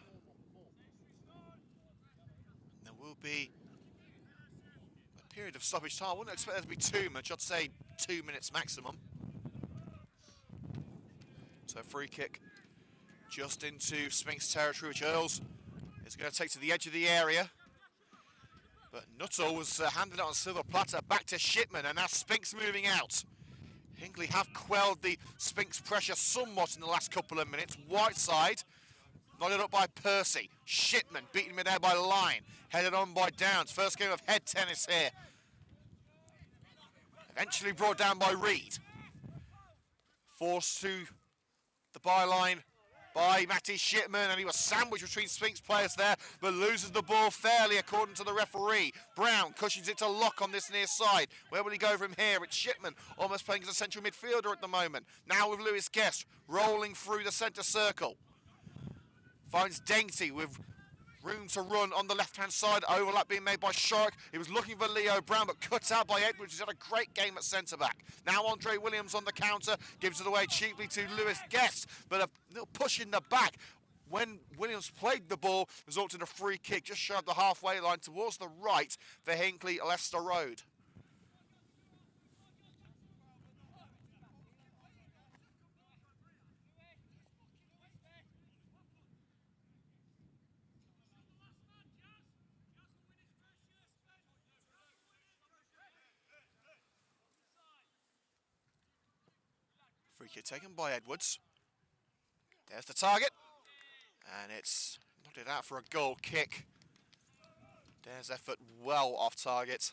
There will be a period of stoppage time. I wouldn't expect there to be too much. I'd say 2 minutes maximum. So free kick just into Sphinx territory, which Earls is going to take to the edge of the area. But Nuttall was handed it on silver platter back to Shipman, and now Sphinx moving out. Hinckley have quelled the Sphinx pressure somewhat in the last couple of minutes. Whiteside, nodded up by Percy. Shipman beaten mid-air by Line, headed on by Downs. First game of head tennis here. Eventually brought down by Reed. Forced to the byline by Matty Shipman, and he was sandwiched between Sphinx players there, but loses the ball fairly according to the referee. Brown cushions it to Lock on this near side. Where will he go from here? It's Shipman almost playing as a central midfielder at the moment. Now with Lewis Guest rolling through the centre circle. Finds Dainty with room to run on the left-hand side. Overlap being made by Shark. He was looking for Leo Brown, but cut out by Edwards, who's had a great game at centre-back. Now Andre Williams on the counter, gives it away cheaply to Lewis Guest, but a little push in the back. When Williams played the ball, resulted in a free kick just shy of the halfway line towards the right for Hinckley Leicester Road. Free kick taken by Edwards. There's the target. And it's nodded out for a goal kick. There's effort well off target.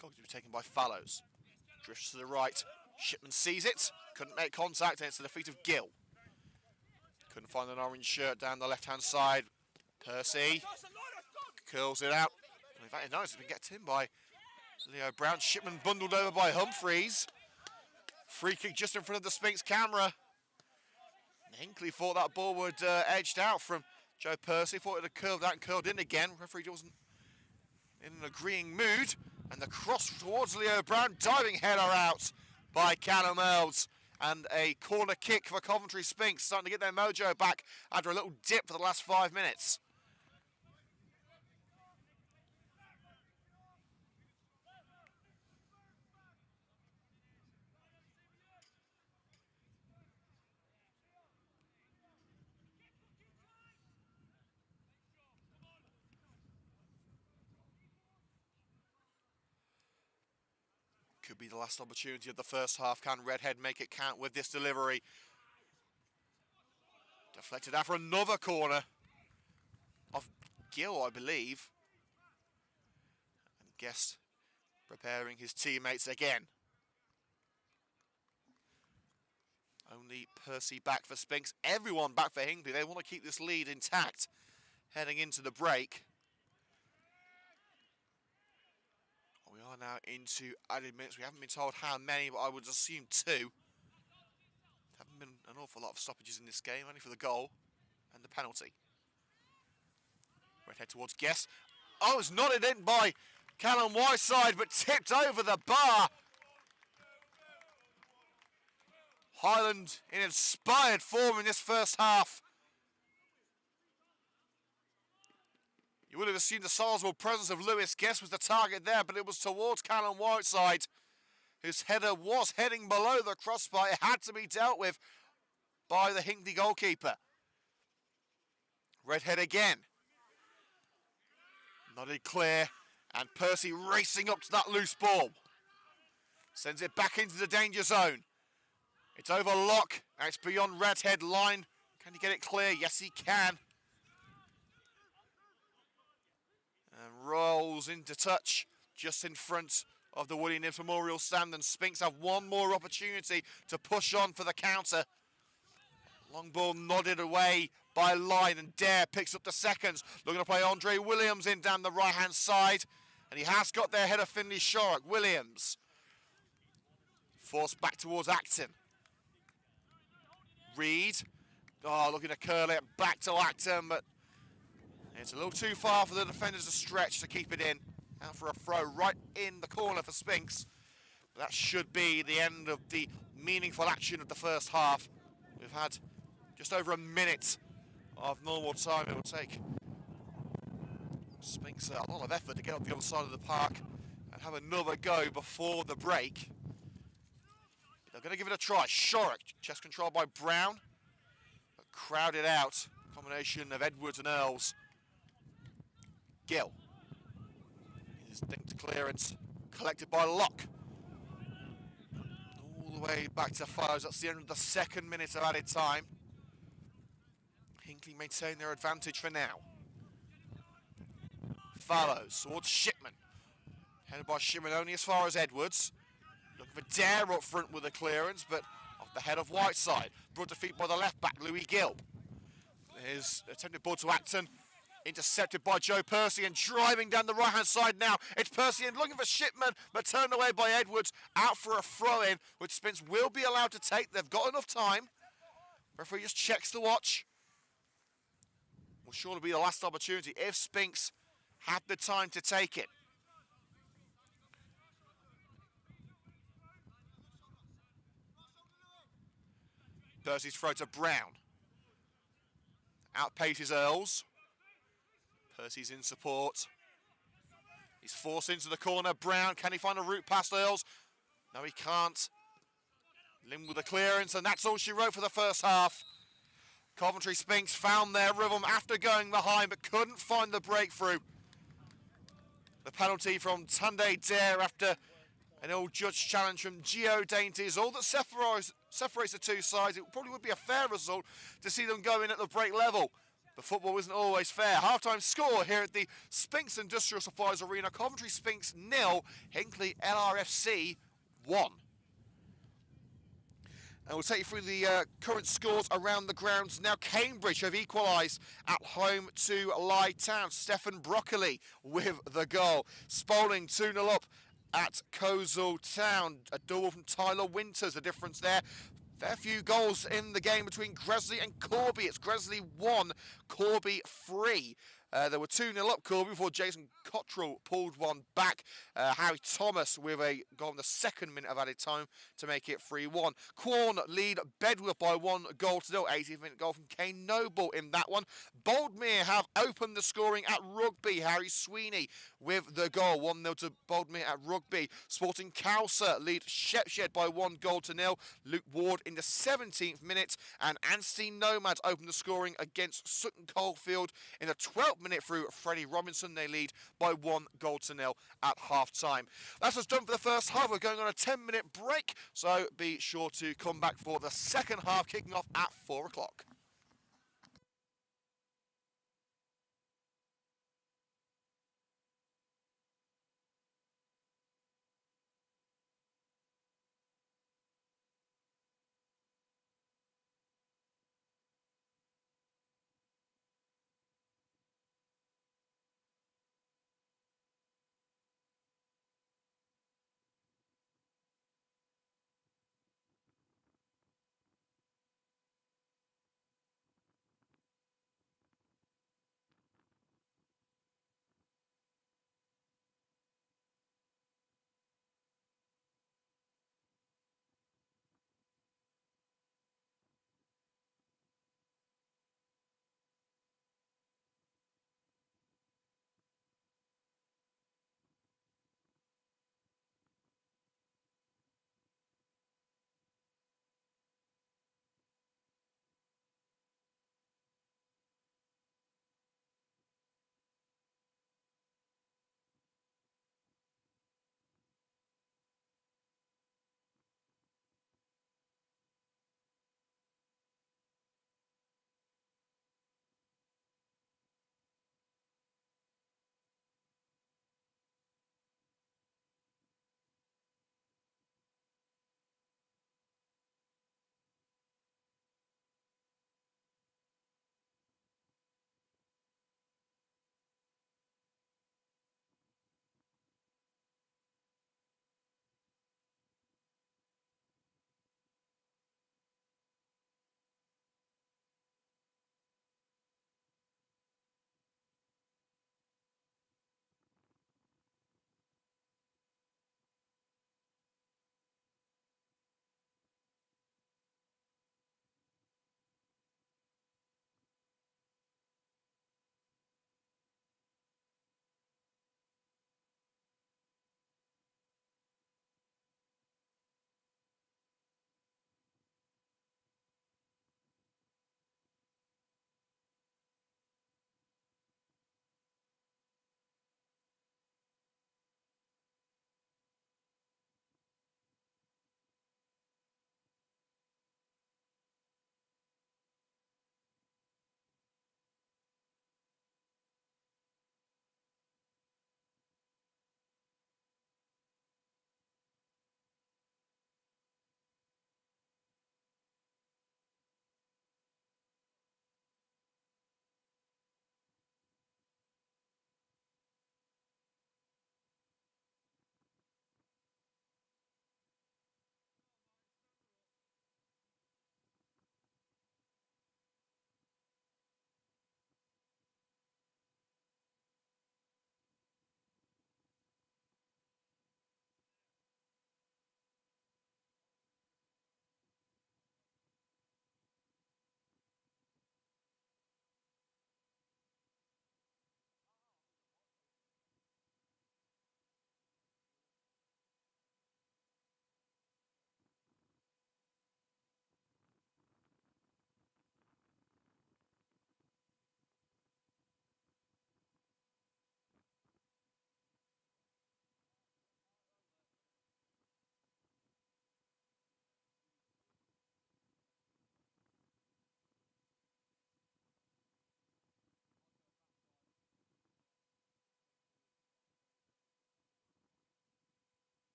Goal to be taken by Fallows. Drifts to the right. Shipman sees it. Couldn't make contact, and it's to the feet of Gill. Couldn't find an orange shirt down the left-hand side. Percy curls it out. In fact, it's nice, it's been get in by Leo Brown. Shipman bundled over by Humphreys. Free kick just in front of the Sphinx camera. Hinckley thought that ball would edged out from Joe Percy. Thought it had curved out and curled in again. Referee wasn't in an agreeing mood. And the cross towards Leo Brown, diving header out by Callum Earls. And a corner kick for Coventry Sphinx, starting to get their mojo back after a little dip for the last 5 minutes. Could be the last opportunity of the first half. Can Redhead make it count with this delivery? Deflected out for another corner of Gill, I believe. And Guest preparing his teammates again. Only Percy back for Sphinx. Everyone back for Hinckley. They want to keep this lead intact heading into the break. We are now into added minutes. We haven't been told how many, but I would assume 2. There haven't been an awful lot of stoppages in this game, only for the goal and the penalty. Redhead towards Guest. Oh, it's nodded in by Callum Whiteside, but tipped over the bar. Highland in inspired form in this first half. You would have assumed the sizable presence of Lewis Guest was the target there, but it was towards Callum Whiteside, whose header was heading below the crossbar. It had to be dealt with by the Hinckley goalkeeper. Redhead again. Nodded clear, and Percy racing up to that loose ball. Sends it back into the danger zone. It's over Lock, and it's beyond Redhead line. Can he get it clear? Yes, he can. And rolls into touch just in front of the Woody Nibs Memorial Stand, and Sphinx have one more opportunity to push on for the counter. Long ball nodded away by Line, and Dare picks up the seconds. Looking to play Andre Williams in down the right-hand side, and he has got their header Finley Shark. Williams forced back towards Acton. Reed, looking to curl it back to Acton, but It's a little too far for the defenders to stretch to keep it in. Out for a throw right in the corner for Sphinx. But that should be the end of the meaningful action of the first half. We've had just over a minute of normal time. It will take Sphinx a lot of effort to get up the other side of the park and have another go before the break. They're going to give it a try. Shorrock, chest control by Brown. But crowded out. Combination of Edwards and Earls. Gill. His dinked clearance collected by Locke. All the way back to Fallows. That's the end of the second minute of added time. Hinckley maintain their advantage for now. Fallows towards Shipman. Headed by Shipman only as far as Edwards. Looking for Dare up front with a clearance, but off the head of Whiteside. Brought to feet by the left back, Louis Gill. His attempted ball to Acton. Intercepted by Joe Percy and driving down the right-hand side now. It's Percy and looking for Shipman, but turned away by Edwards. Out for a throw-in, which Spence will be allowed to take. They've got enough time. Referee just checks the watch. Will surely be the last opportunity if Spinks had the time to take it. Percy's throw to Brown. Outpaces Earls. Percy's in support. He's forced into the corner. Brown, can he find a route past Earls? No, he can't. Lim with the clearance, and that's all she wrote for the first half. Coventry Sphinx found their rhythm after going behind, but couldn't find the breakthrough. The penalty from Tunde Dare after an all-judge challenge from Gio Dainty is all that separates the two sides. It probably would be a fair result to see them go in at the break level. But football isn't always fair. Half-time score here at the Sphinx Industrial Supplies Arena. Coventry Sphinx 0, Hinckley LRFC 1. And we'll take you through the current scores around the grounds. Now Cambridge have equalised at home to Lyde Town. Stefan Broccoli with the goal. Spalding 2-0 up at Coleshill Town. A double from Tyler Winters, the difference there. Fair few goals in the game between Gresley and Corby. It's Gresley 1, Corby 3. There were 2-0 up Corby before Jason Cottrell pulled one back. Harry Thomas with a goal in the second minute of added time to make it 3-1. Quorn lead Bedworth by 1-0. 80th minute goal from Kane Noble in that one. Boldmere have opened the scoring at Rugby. Harry Sweeney with the goal. 1-0 to Boldmere at Rugby. Sporting Cowser lead Shepshed by 1-0. Luke Ward in the 17th minute. And Anstey Nomads opened the scoring against Sutton Coldfield in the 12th minute through Freddie Robinson. They lead by 1-0 at half-time. That's us done for the first half. We're going on a 10-minute break, so be sure to come back for the second half, kicking off at 4 o'clock.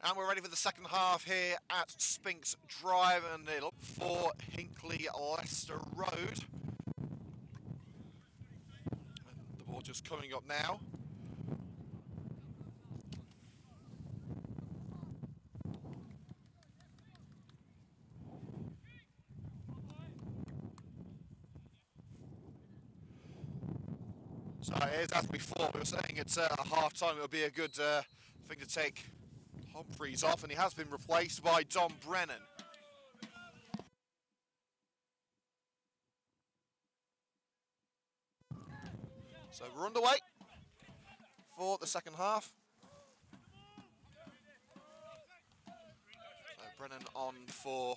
And we're ready for the second half here at Sphinx Drive, and it'll for Hinckley Leicester Road. And the ball just coming up now. So it is, as before, we were saying it's half time, it would be a good thing to take Humphreys off, and he has been replaced by Dom Brennan. So we're underway for the second half. So Brennan on for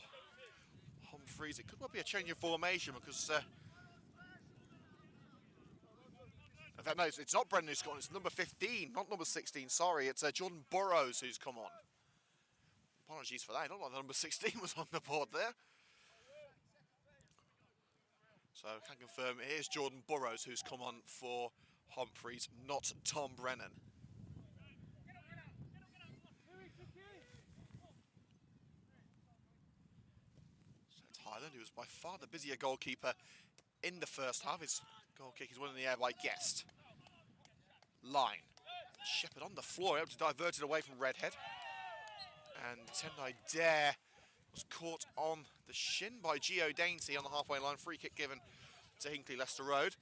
Humphreys. It could well be a change of formation because in fact, no, it's not Brennan who's gone, it's number 15, not number 16, sorry. It's Jordan Burrows who's come on. Apologies for that, I don't know why the number 16 was on the board there. So I can confirm it is Jordan Burrows who's come on for Humphreys, not Tom Brennan. So it's Highland, who was by far the busier goalkeeper in the first half. His goal kick is one in the air by Guest. Line. Shepherd on the floor, able to divert it away from Redhead. And Tendai Dare was caught on the shin by Gio Dainty on the halfway line. Free kick given to Hinckley Leicester Road.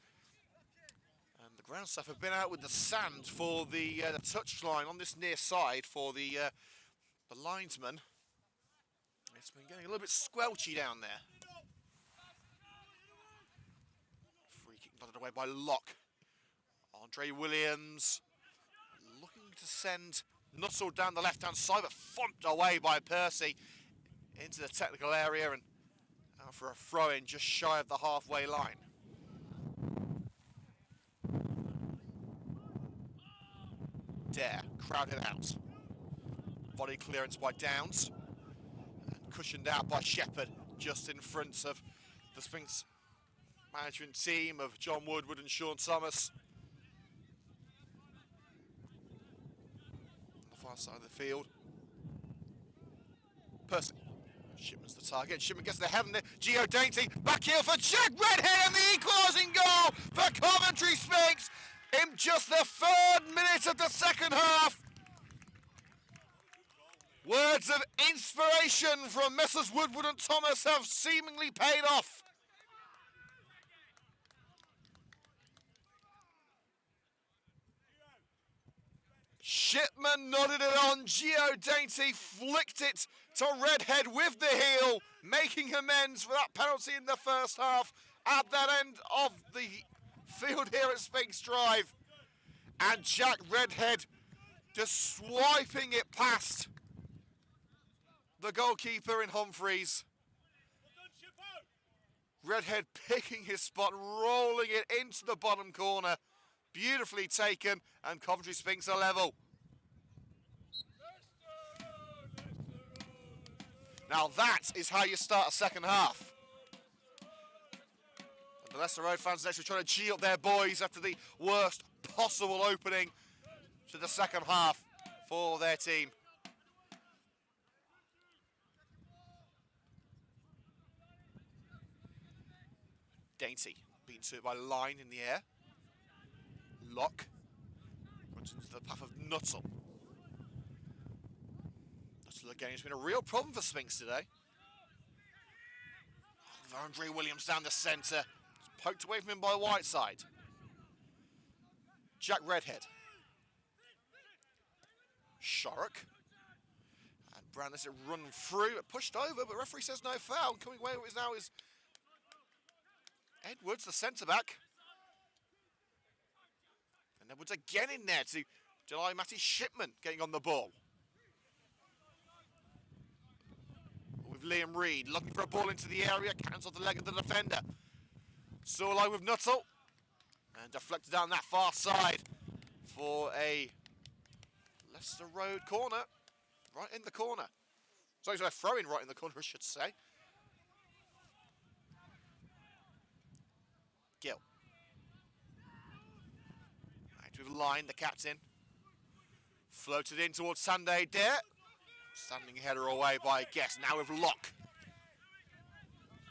And the ground staff have been out with the sand for the touch line on this near side for the linesman. It's been getting a little bit squelchy down there. Free kick batted away by Locke. Andre Williams looking to send Nuttall down the left-hand side, but thumped away by Percy into the technical area and out for a throw-in just shy of the halfway line. Dare crowded out. Body clearance by Downs and cushioned out by Shepherd just in front of the Sphinx management team of John Woodward and Sean Thomas. Far side of the field. Percy. Shipman's the target. Shipman gets the head in there. Gio Dainty back here for Jack Redhead and the equalising goal for Coventry Sphinx in just the 3rd minute of the second half. Words of inspiration from Messrs Woodward and Thomas have seemingly paid off. Shipman nodded it on, Gio Dainty flicked it to Redhead with the heel, making amends for that penalty in the first half at that end of the field here at Sphinx Drive. And Jack Redhead just swiping it past the goalkeeper in Humphreys. Redhead picking his spot, rolling it into the bottom corner. Beautifully taken, and Coventry Sphinx are level. Now that is how you start a second half. And the Leicester Road fans next are trying to cheer up their boys after the worst possible opening to the second half for their team. Dainty beaten to it by Line in the air. Locke runs into the path of Nuttall. Nuttall again has been a real problem for Sphinx today. Andre Williams down the centre. Poked away from him by Whiteside. Jack Redhead. Shorrock. And Brown lets it run through. Pushed over, but referee says no foul. Coming away with it now is Edwards, the centre-back. And Edwards again in there to deny Matty Shipman getting on the ball. With Liam Reid looking for a ball into the area, cancelled the leg of the defender. Solo with Nuttall. And deflected down that far side for a Leicester Road corner. Right in the corner. Sorry, so a throw-in right in the corner, I should say. Gill. Right with Line, the captain. Floated in towards Sunday Dare. Standing header away by Guess. Now with Locke.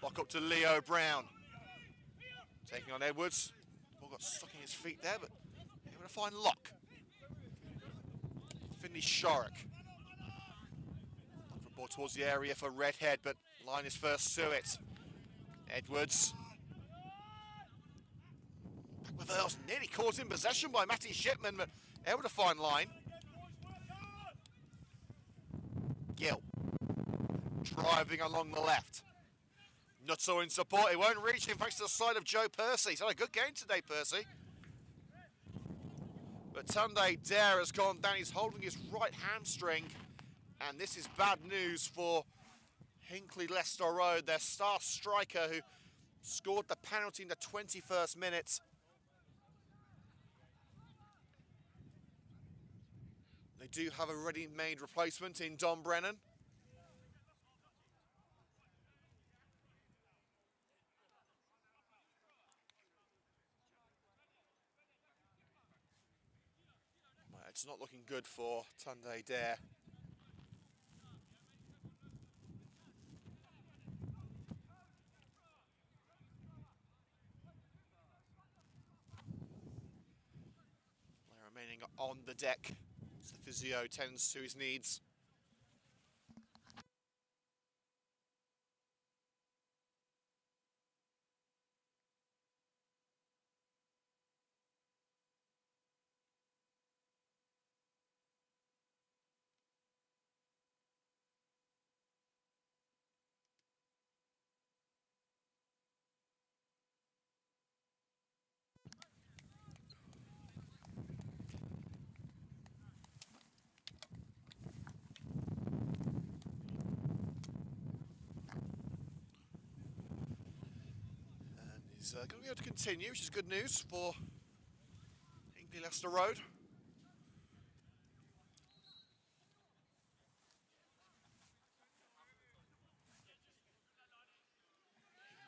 Locke up to Leo Brown. Taking on Edwards. Ball got stuck in his feet there, but able to find Locke. Finley Shorrock. For ball towards the area for Redhead, but line is first to it. Edwards. Back with Earls, nearly caught in possession by Matty Shipman, but able to find line. Gill. Driving along the left. Nutso in support, it won't reach him thanks to the side of Joe Percy. He's had a good game today, Percy. But Tunde Dare has gone down, he's holding his right hamstring. And this is bad news for Hinckley Leicester Road, their star striker who scored the penalty in the 21st minute. They do have a ready-made replacement in Don Brennan. Well, it's not looking good for Tunde Dare. Remaining on the deck as the physio tends to his needs. He's going to be able to continue, which is good news for Hinckley Leicester Road.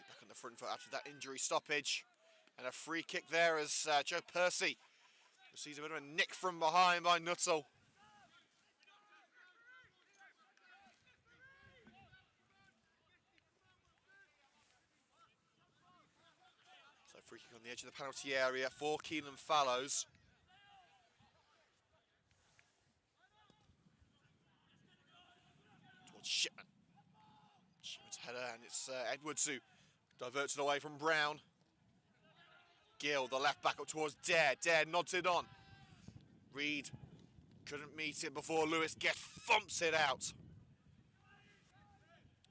Back on the front foot after that injury stoppage. And a free kick there as Joe Percy receives a bit of a nick from behind by Nuttall. Free kick on the edge of the penalty area for Keelan Fallows. Towards Shipman. Shipman's header, and it's Edwards who diverts it away from Brown. Gill, the left back up towards Dare. Dare nods it on. Reed couldn't meet it before Lewis Guest thumps it out.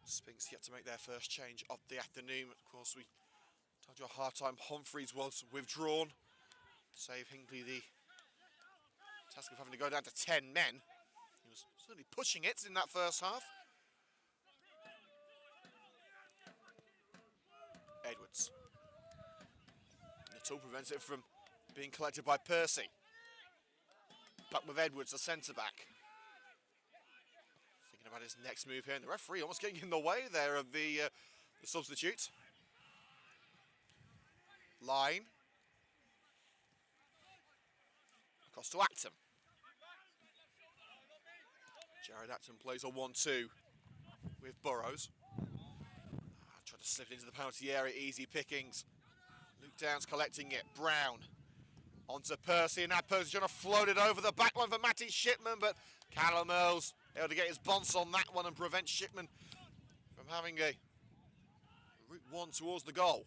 Sphinx yet to make their first change of the afternoon. Of course, we told you at half-time Humphreys was withdrawn to save Hinckley the task of having to go down to 10 men. He was certainly pushing it in that first half. Edwards. Nuttall prevents it from being collected by Percy. Back with Edwards, the centre-back. Thinking about his next move here, and the referee almost getting in the way there of the substitute. Line. Across to Acton. Jared Acton plays a 1-2 with Burrows. Trying to slip it into the penalty area, easy pickings. Luke Downs collecting it. Brown onto Percy, and now Percy's trying to float it over the back line for Matty Shipman, but Callum Earls able to get his bonce on that one and prevent Shipman from having a route one towards the goal.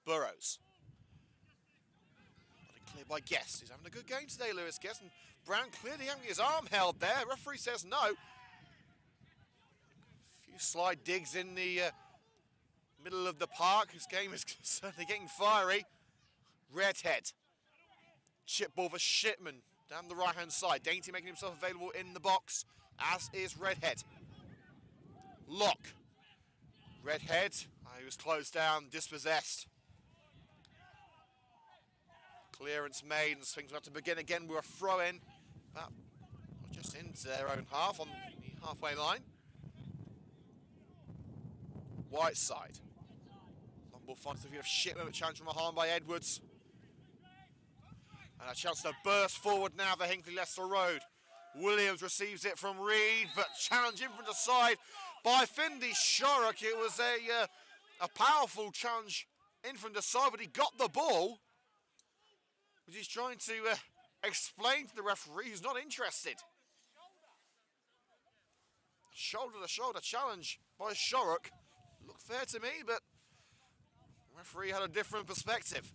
Burrows. Cleared by Guest. He's having a good game today, Lewis Guest, and Brown clearly having his arm held there. Referee says no. A few slide digs in the middle of the park. This game is certainly getting fiery. Redhead. Chip ball for Shipman down the right-hand side. Dainty making himself available in the box, as is Redhead. Locke. Redhead. He was closed down, dispossessed. Clearance made, and Sphinx about to begin again with a throw-in. But just into their own half on the halfway line. Whiteside. Long ball finds the feet of Shipman, but challenged from behind by Edwards. And a chance to burst forward now for Hinckley Leicester Road. Williams receives it from Reed, but challenge in from the side by Findy Shorrock. It was a powerful challenge in from the side, but he got the ball. But he's trying to explain to the referee who's not interested. Shoulder-to-shoulder challenge by Shorrock. Looked fair to me, but the referee had a different perspective.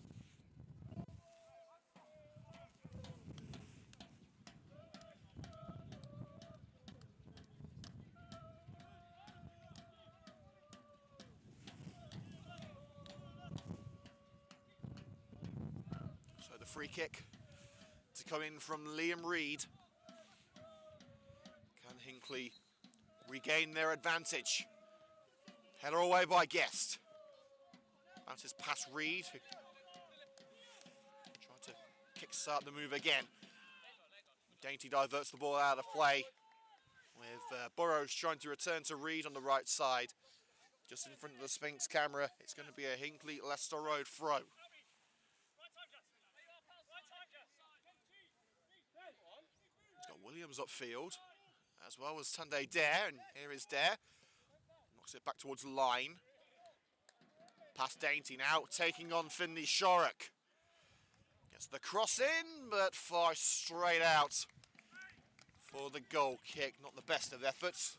So the free kick to come in from Liam Reed. Can Hinckley regain their advantage? Header away by Guest. Bounces past Reed, who tried to kickstart the move again. Dainty diverts the ball out of play, with Burrows trying to return to Reed on the right side. Just in front of the Sphinx camera, it's going to be a Hinckley Leicester Road throw. He's got Williams upfield, as well as Tunde Dare, and here is Dare. Knocks it back towards the line. Past Dainty now, taking on Finley Shorrock. Gets the cross in, but far straight out for the goal kick. Not the best of efforts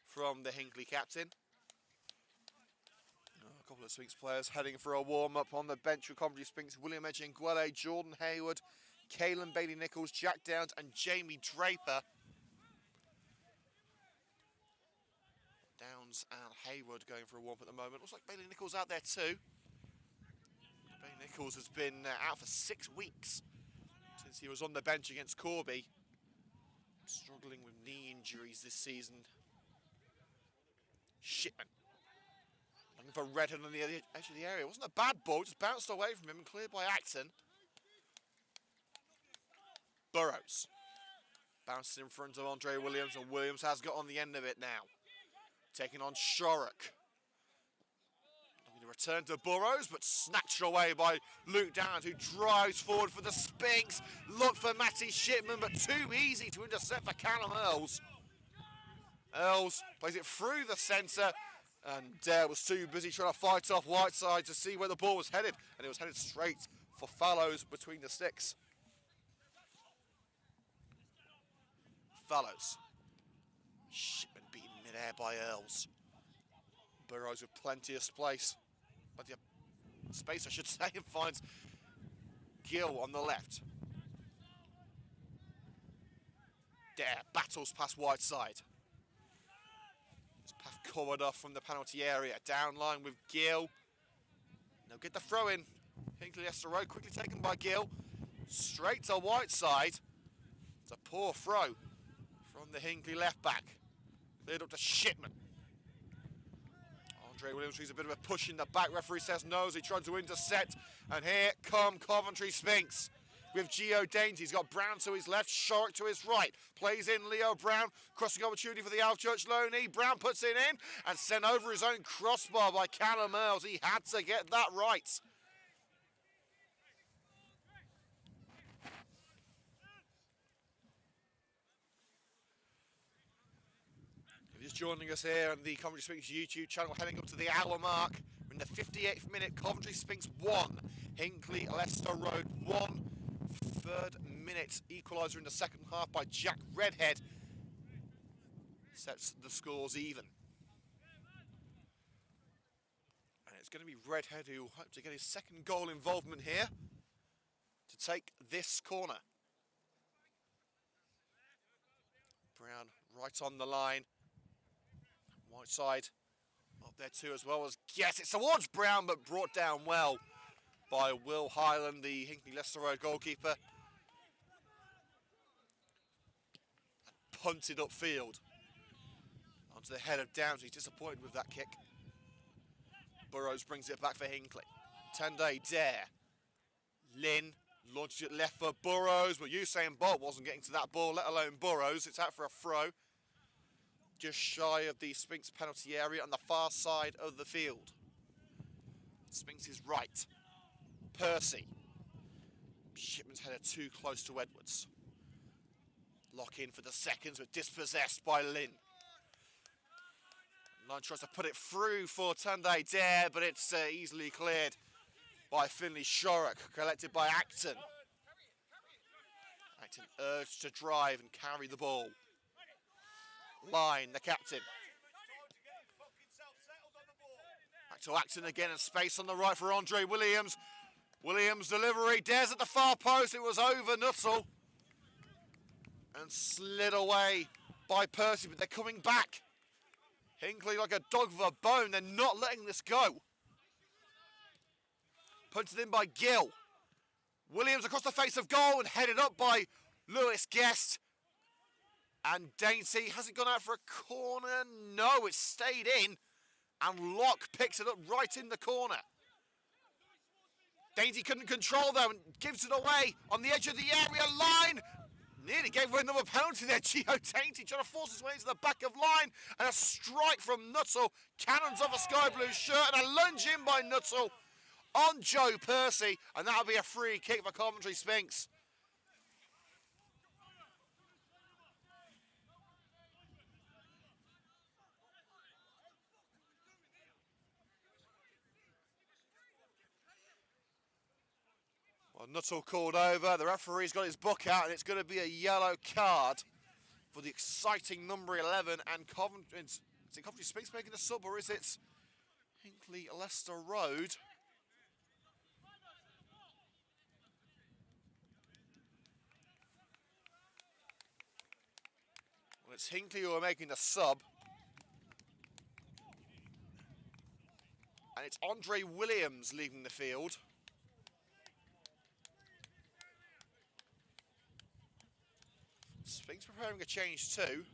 from the Hinckley captain. A couple of Sphinx players heading for a warm-up on the bench with Coventry Sphinx. William Ejinguele, Jordan Hayward, Caelan Bailey-Nichols, Jack Downs and Jamie Draper. Downs and Hayward going for a warm-up at the moment. Looks like Bailey-Nichols out there too. Bailey-Nichols has been out for 6 weeks since he was on the bench against Corby. Struggling with knee injuries this season. Shipman looking for Redhead on the edge of the area. It wasn't a bad ball, just bounced away from him and cleared by Acton. Burrows bounces in front of Andre Williams, and Williams has got on the end of it now. Taking on Shorrock. Looking to return to Burrows, but snatched away by Luke Downs, who drives forward for the Sphinx. Look for Matty Shipman, but too easy to intercept for Callum Earls. Earls plays it through the centre, and Dare was too busy trying to fight off Whiteside to see where the ball was headed, and it was headed straight for Fallows between the sticks. Fallows. Shipman beaten mid-air by Earls. Burrows with plenty of space. Space, I should say, and finds Gill on the left. Dare battles past Whiteside. His path covered off from the penalty area. Down line with Gill. They'll get the throw in. Hinckley Leicester Road quickly taken by Gill. Straight to Whiteside. It's a poor throw from the Hinckley left back. Cleared up to Shipman. Andre Williams needs a bit of a push in the back. Referee says no as he tried to intercept. And here come Coventry Sphinx with Gio Dainty. He's got Brown to his left, Shorrock to his right. Plays in Leo Brown. Crossing opportunity for the Alvechurch loanee. Brown puts it in and sent over his own crossbar by Callum Earls. He had to get that right. Just joining us here on the Coventry Sphinx YouTube channel, heading up to the hour mark. We're in the 58th minute. Coventry Sphinx 1, Hinckley Leicester Road 1. Third minute equaliser in the second half by Jack Redhead sets the scores even. And it's going to be Redhead who hopes to get his second goal involvement here to take this corner. Brown right on the line. Whiteside up there too, as well as yes, it's towards Brown, but brought down well by Will Highland, the Hinckley Leicester Road goalkeeper. And punted upfield onto the head of Downs. He's disappointed with that kick. Burrows brings it back for Hinckley. Tunde Dare. Lynn launches it left for Burrows, but Usain Bolt wasn't getting to that ball, let alone Burrows. It's out for a throw. Just shy of the Sphinx penalty area on the far side of the field. Sphinx is right. Percy. Shipman's headed too close to Edwards. Lock in for the seconds, but dispossessed by Lynn. Lynn tries to put it through for Tunde Dare, but it's easily cleared by Finley Shorrock, collected by Acton. Acton urged to drive and carry the ball. Line, the captain. Back to Acton again, and space on the right for Andre Williams. Williams' delivery, Dares at the far post, it was over Nuttall. And slid away by Percy, but they're coming back. Hinckley like a dog with a bone, they're not letting this go. Punted in by Gill. Williams across the face of goal and headed up by Lewis Guest. And Dainty, has it gone out for a corner? No, it's stayed in. And Locke picks it up right in the corner. Dainty couldn't control though and gives it away on the edge of the area line. Nearly gave away another penalty there. Gio Dainty trying to force his way into the back of line. And a strike from Nuttall. Cannons off a sky blue shirt and a lunge in by Nuttall on Joe Percy. And that'll be a free kick for Coventry Sphinx. Well, Nuttall called over, the referee's got his book out, and it's going to be a yellow card for the exciting number 11. And Coventry, is it Coventry Sphinx making a sub, or is it Hinckley Leicester Road? Well, it's Hinckley who are making the sub. And it's Andre Williams leaving the field. Sphinx preparing a change too.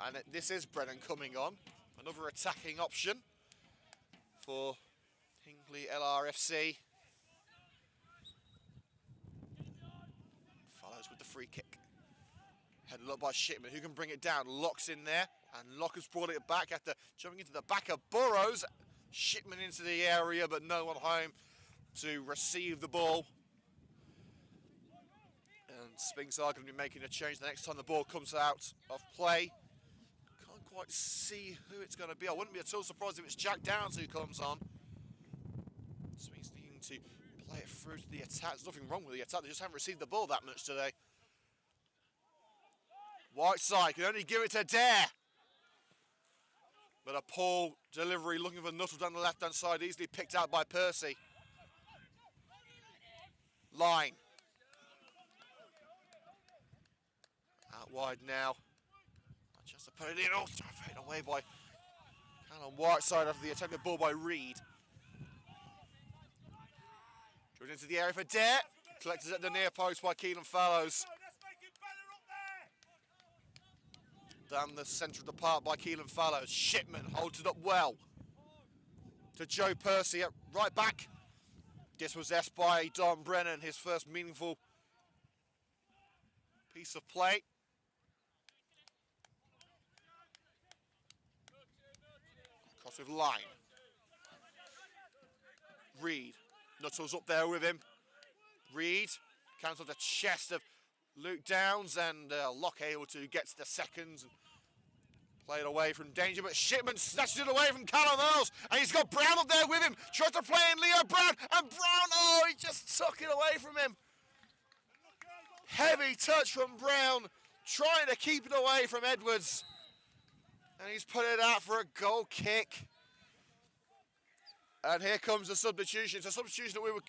And this is Brennan coming on. Another attacking option for Hinckley LRFC. Follows with the free kick. Headed up by Shipman, who can bring it down. Locke's in there, and Locke has brought it back after jumping into the back of Burrows. Shipman into the area, but no one home to receive the ball. And Sphinx are going to be making a change the next time the ball comes out of play. Can't quite see who it's going to be. I wouldn't be at all surprised if it's Jack Downs who comes on. Sphinx needing to play it through to the attack. There's nothing wrong with the attack, they just haven't received the ball that much today. Whiteside can only give it to Dare. But a poor delivery looking for Nuttall down the left-hand side, easily picked out by Percy. Line. Out wide now. Just to put it in, oh, thrown away by Callum Whiteside after the attempted ball by Reed. Driven into the area for Dare. Collected at the near post by Keelan Fallows. Down the centre of the park by Keelan Fallows. Shipman holds it up well to Joe Percy at right back. Dispossessed by Don Brennan, his first meaningful piece of play. Cross with Line. Reed. Nuttall's up there with him. Reed counts off the chest of Luke Downs, and Locke able to get to the seconds and play it away from danger, but Shipman snatches it away from Callum Earls, and he's got Brown up there with him, tries to play in Leo Brown, and Brown, oh, he just took it away from him. Heavy touch from Brown, trying to keep it away from Edwards, and he's put it out for a goal kick. And here comes the substitution. It's a substitution that we were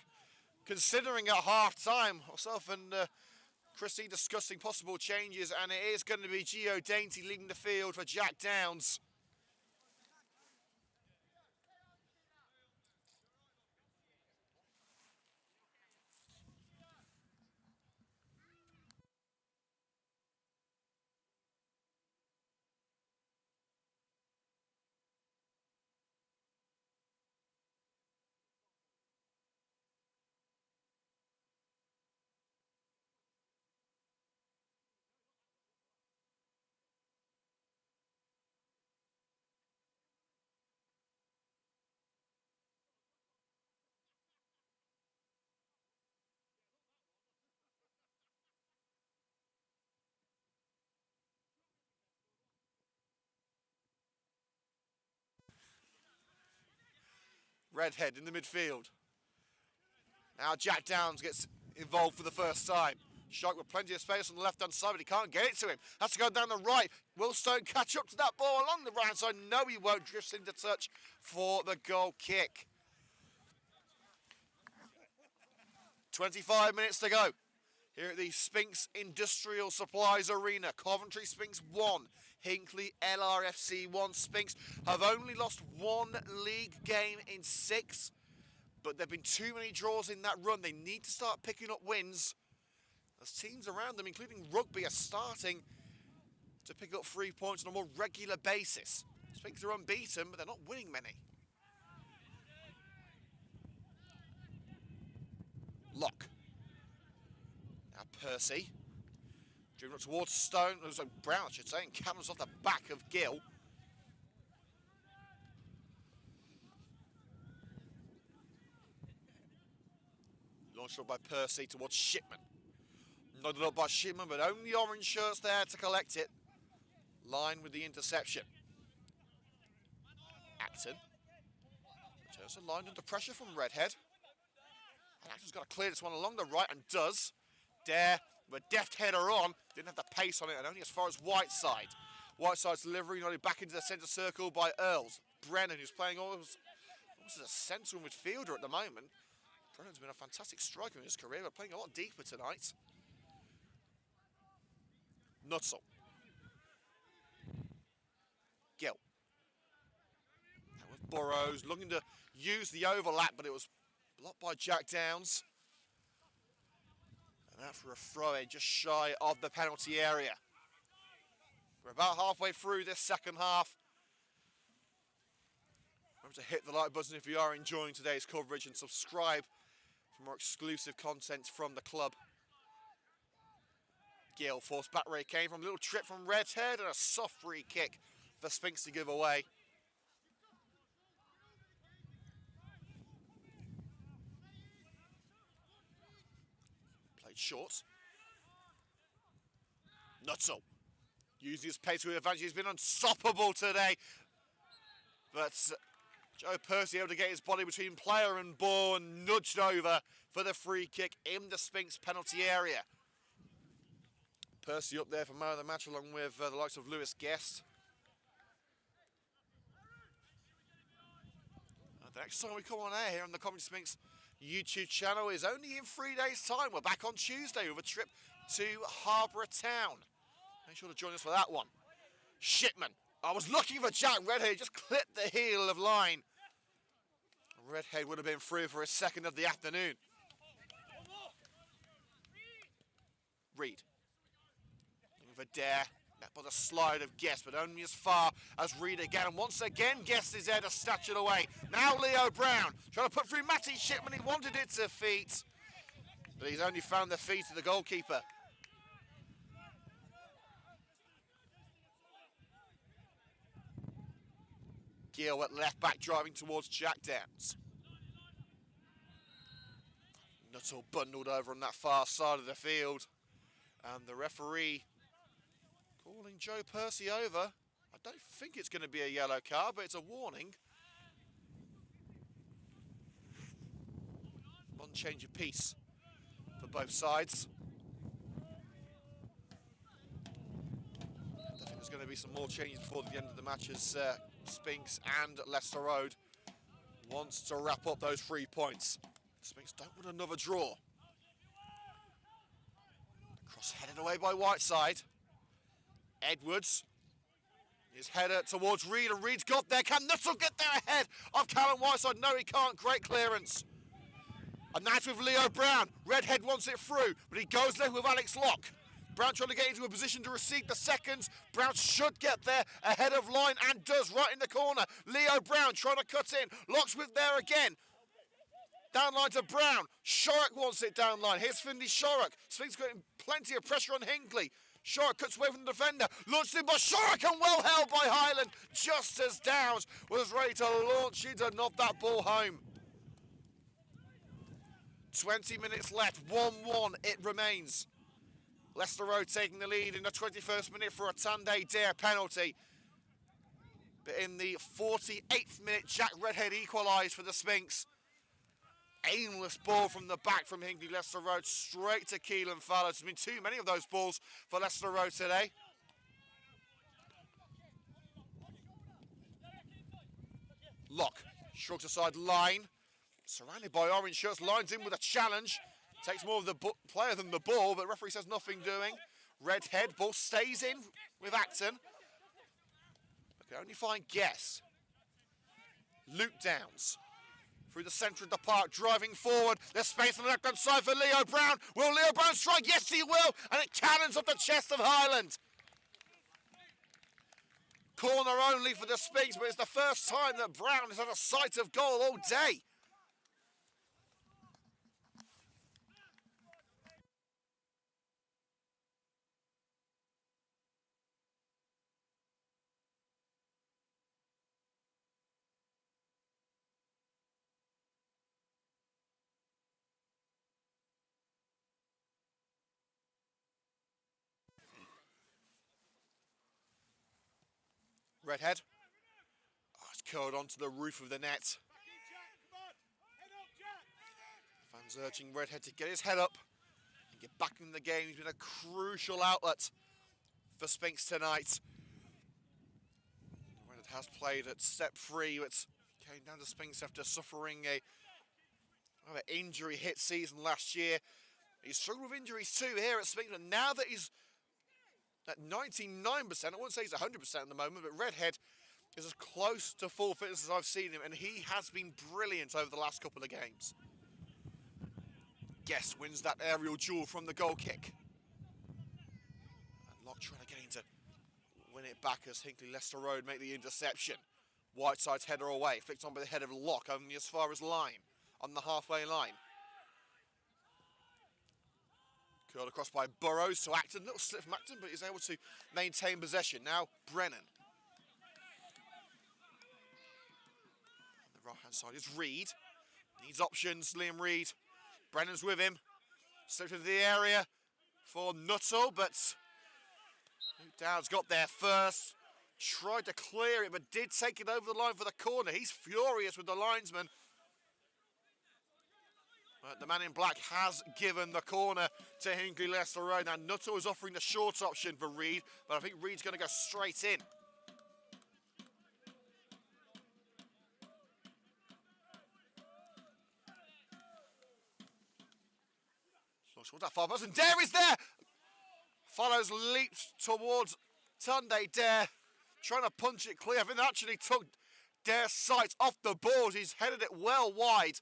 considering at half-time. Myself and Christine discussing possible changes, and it is going to be Gio Dainty leading the field for Jack Downs. Redhead in the midfield. Now Jack Downs gets involved for the first time. Shark with plenty of space on the left-hand side, but he can't get it to him. Has to go down the right. Will Stone catch up to that ball along the right side? No, he won't. Drifts into touch for the goal kick. 25 minutes to go here at the Sphinx Industrial Supplies Arena. Coventry Sphinx 1, Hinckley LRFC 1. Sphinx have only lost one league game in 6, but there have been too many draws in that run. They need to start picking up wins, as teams around them, including rugby, are starting to pick up 3 points on a more regular basis. Sphinx are unbeaten, but they're not winning many. Lock. Now Percy. Driven up towards Stone, Brown I should say, and cannons off the back of Gill. Launched up by Percy towards Shipman. Nodded up by Shipman, but only orange shirts there to collect it. Line with the interception. Acton. Returns the line under pressure from Redhead. And Acton's got to clear this one along the right, and does. Dare, with a deft header on, didn't have the pace on it, and only as far as Whiteside. Whiteside's delivery nodded back into the centre circle by Earls. Brennan, who's playing almost as a central midfielder at the moment. Brennan's been a fantastic striker in his career, but playing a lot deeper tonight. Nutsel. Gill. Now with Burrows, looking to use the overlap, but it was blocked by Jack Downs. And out for a throw-in just shy of the penalty area. We're about halfway through this second half. Remember to hit the like button if you are enjoying today's coverage, and subscribe for more exclusive content from the club. Gill forced back where he came from. A little trip from Redhead, and a soft free kick for Sphinx to give away. Played short. Nutsel using his pace to his advantage. He's been unstoppable today. But Joe Percy able to get his body between player and ball and nudged over for the free kick in the Sphinx penalty area. Percy up there for man of the match, along with the likes of Lewis Guest. And the next time we come on air here on the Coventry Sphinx YouTube channel is only in 3 days' time. We're back on Tuesday with a trip to Harbour Town. Make sure to join us for that one. Shipman. I was looking for Jack Redhead, just clipped the heel of line. Redhead would have been free for his second of the afternoon. Reed. With a dare. That was a slide of Guest, but only as far as Reed again. And once again, Guest is there to snatch it away. Now Leo Brown trying to put through Matty Shipman. He wanted it to feet, but he's only found the feet of the goalkeeper. Gill at left back, driving towards Jack Downs. Nuttall bundled over on that far side of the field. And the referee calling Joe Percy over. I don't think it's going to be a yellow card, but it's a warning. One change of pace for both sides. I think there's going to be some more changes before the end of the match, as Sphinx and Leicester Road wants to wrap up those 3 points. Sphinx don't want another draw. Cross headed away by Whiteside. Edwards. His header towards Reed, and Reed's got there. Can Nuttall get there ahead of Callum Whiteside? No, he can't. Great clearance. And that's with Leo Brown. Redhead wants it through, but he goes left with Alex Locke. Brown trying to get into a position to receive the seconds. Brown should get there ahead of line, and does, right in the corner. Leo Brown trying to cut in. Locke's with there again. Down line to Brown. Shorrock wants it down line. Here's Finley Shorrock. Sphinx got plenty of pressure on Hinckley. Shorrock cuts away from the defender. Launched in by Shorrock, and well held by Highland. Just as Downs was ready to launch in to knock that ball home. 20 minutes left. 1-1 it remains. Leicester Road taking the lead in the 21st minute for a Tande Dare penalty. But in the 48th minute, Jack Redhead equalised for the Sphinx. Aimless ball from the back from Hinckley Leicester Road straight to Keelan Fallows. There's been too many of those balls for Leicester Road today. Lock shrugs aside line. Surrounded by orange shirts, lines in with a challenge. Takes more of the player than the ball, but referee says nothing doing. Redhead, ball stays in with Acton. They can only find Guess. Luke Downs. Through the centre of the park, driving forward. There's space on the left-hand side for Leo Brown. Will Leo Brown strike? Yes, he will. And it cannons off the chest of Highland. Corner only for the Sphinx, but it's the first time that Brown has had a sight of goal all day. Redhead. Oh, it's curled onto the roof of the net. Fans urging Redhead to get his head up and get back in the game. He's been a crucial outlet for Sphinx tonight. Redhead has played at step 3, but came down to Sphinx after suffering an injury hit season last year. He struggled with injuries too here at Sphinx, but now that he's at 99%, I wouldn't say he's 100% at the moment, but Redhead is as close to full fitness as I've seen him, and he has been brilliant over the last couple of games. Guess wins that aerial duel from the goal kick. And Locke trying to get him to win it back as Hinckley Leicester Road make the interception. Whiteside's header away, flicked on by the head of Locke, only as far as line, on the halfway line. Curled across by Burrows to Acton. Little slip from Acton, but he's able to maintain possession. Now Brennan. On the right-hand side is Reed. Needs options, Liam Reed. Brennan's with him. Slipped into the area for Nuttall, but Dowd's got there first. Tried to clear it, but did take it over the line for the corner. He's furious with the linesman. But the man in black has given the corner to Hinckley Leicester Road. Now Nuttall is offering the short option for Reed, but I think Reed's going to go straight in. Not sure what that far and Dare is there! Follows leaps towards Tunde Dare, trying to punch it clear. I think that actually took Dare's sight off the board. He's headed it well wide.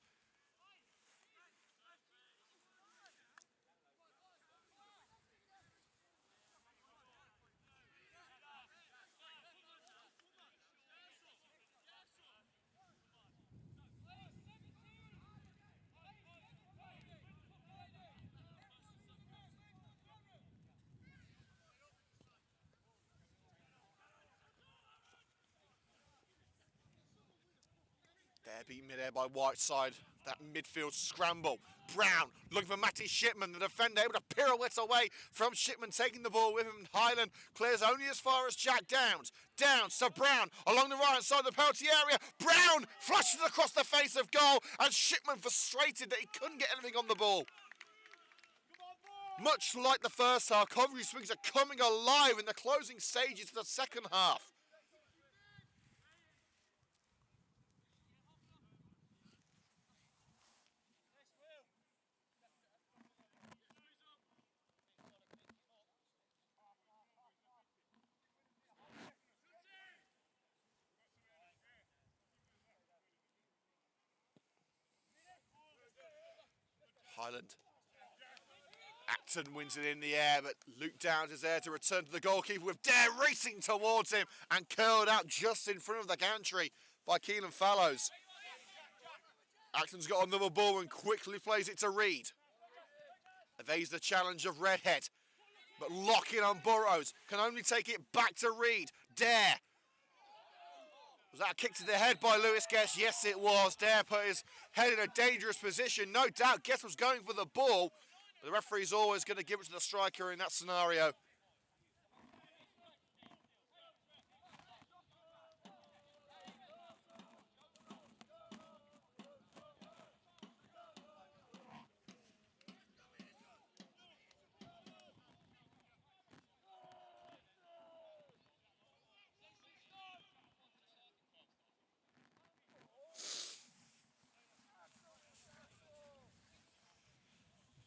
There beat midair by Whiteside. That midfield scramble. Brown looking for Matty Shipman, the defender able to pirouette away from Shipman, taking the ball with him. Highland clears only as far as Jack Downs. Downs to Brown along the right hand side of the penalty area. Brown flushes across the face of goal, and Shipman frustrated that he couldn't get anything on the ball. Much like the first half, Coventry Sphinx are coming alive in the closing stages of the second half. Highland. Acton wins it in the air, but Luke Downs is there to return to the goalkeeper with Dare racing towards him and curled out just in front of the gantry by Keelan Fallows. Acton's got another ball and quickly plays it to Reed. Evades the challenge of Redhead, but locking on Burrows, can only take it back to Reed. Dare. Was that a kick to the head by Lewis Guess? Yes, it was. Dare put his head in a dangerous position. No doubt Guess was going for the ball, but the referee's always going to give it to the striker in that scenario.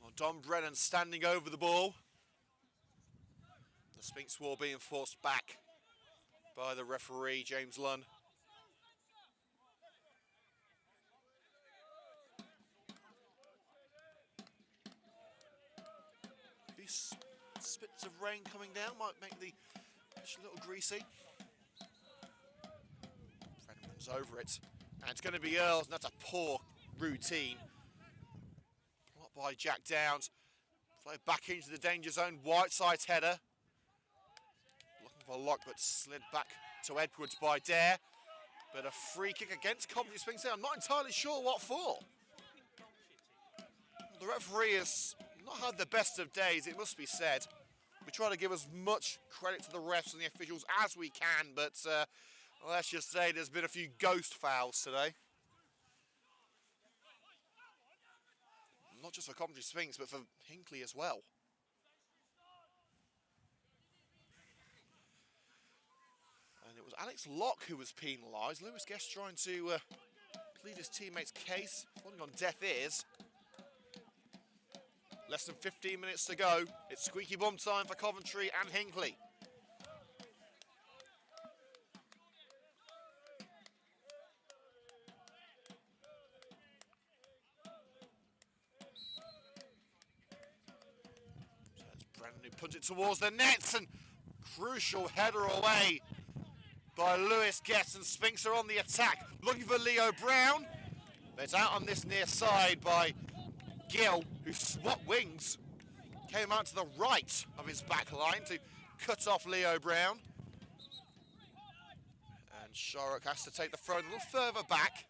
Well, Don Brennan standing over the ball. The Sphinx wall being forced back by the referee, James Lunn. These spits of rain coming down might make the pitch a little greasy. Brennan runs over it. And it's going to be Earls, and that's a poor routine. Blocked by Jack Downs. Flow back into the danger zone. Whiteside's header. Looking for a lock, but slid back to Edwards by Dare. But a free kick against Coventry Sphinx. I'm not entirely sure what for. The referee has not had the best of days, it must be said. We try to give as much credit to the refs and the officials as we can, but let's just say there's been a few ghost fouls today. Not just for Coventry Sphinx, but for Hinckley as well. And it was Alex Locke who was penalised. Lewis Guest trying to plead his teammate's case, falling on deaf ears. Less than 15 minutes to go. It's squeaky bum time for Coventry and Hinckley. So it's Brennan who puts it towards the nets, and crucial header away by Lewis Guest, and Sphinx are on the attack, looking for Leo Brown. But it's out on this near side by Gill, who swapped wings, came out to the right of his back line to cut off Leo Brown. And Sharrock has to take the throw a little further back.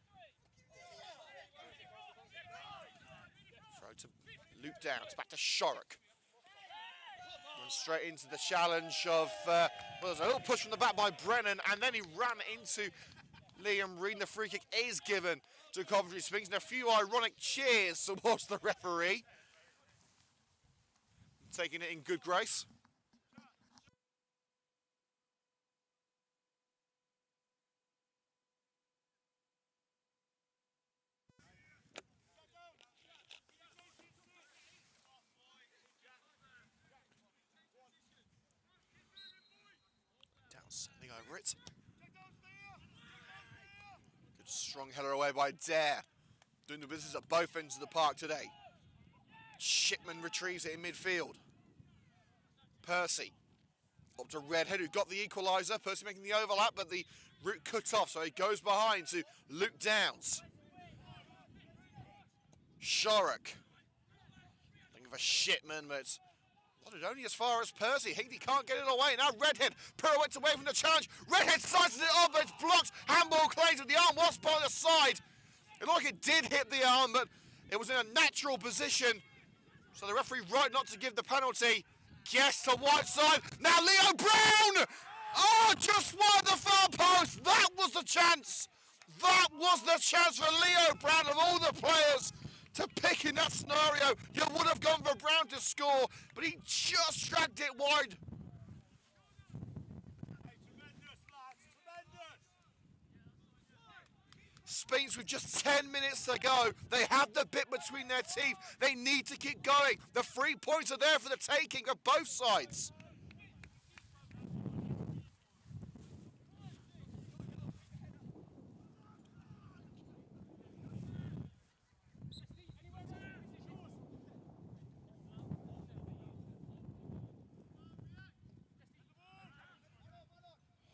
Throw to Luke Downs, back to Sharrock. Runs straight into the challenge of, well, there's a little push from the back by Brennan, and then he ran into Liam Reed. The free kick is given to Coventry Sphinx, and a few ironic cheers towards the referee. Taking it in good grace. Down sending over it. Good strong header away by Dare. Doing the business at both ends of the park today. Shipman retrieves it in midfield. Percy up to Redhead, who got the equaliser. Percy making the overlap, but the route cut off, so he goes behind to Luke Downs. Sharrock looking for Shipman, but not it only as far as Percy. Hinckley can't get it away. Now Redhead pirouettes away from the challenge. Redhead sizes it up, but it's blocked. Handball claims that the arm was by the side. It looked like it did hit the arm, but it was in a natural position. So the referee right not to give the penalty. Guest to Whiteside. Now Leo Brown! Oh, just wide the far post. That was the chance. That was the chance for Leo Brown, of all the players to pick in that scenario. You would have gone for Brown to score, but he just dragged it wide. Sphinx with just 10 minutes to go. They have the bit between their teeth. They need to keep going. The 3 points are there for the taking of both sides.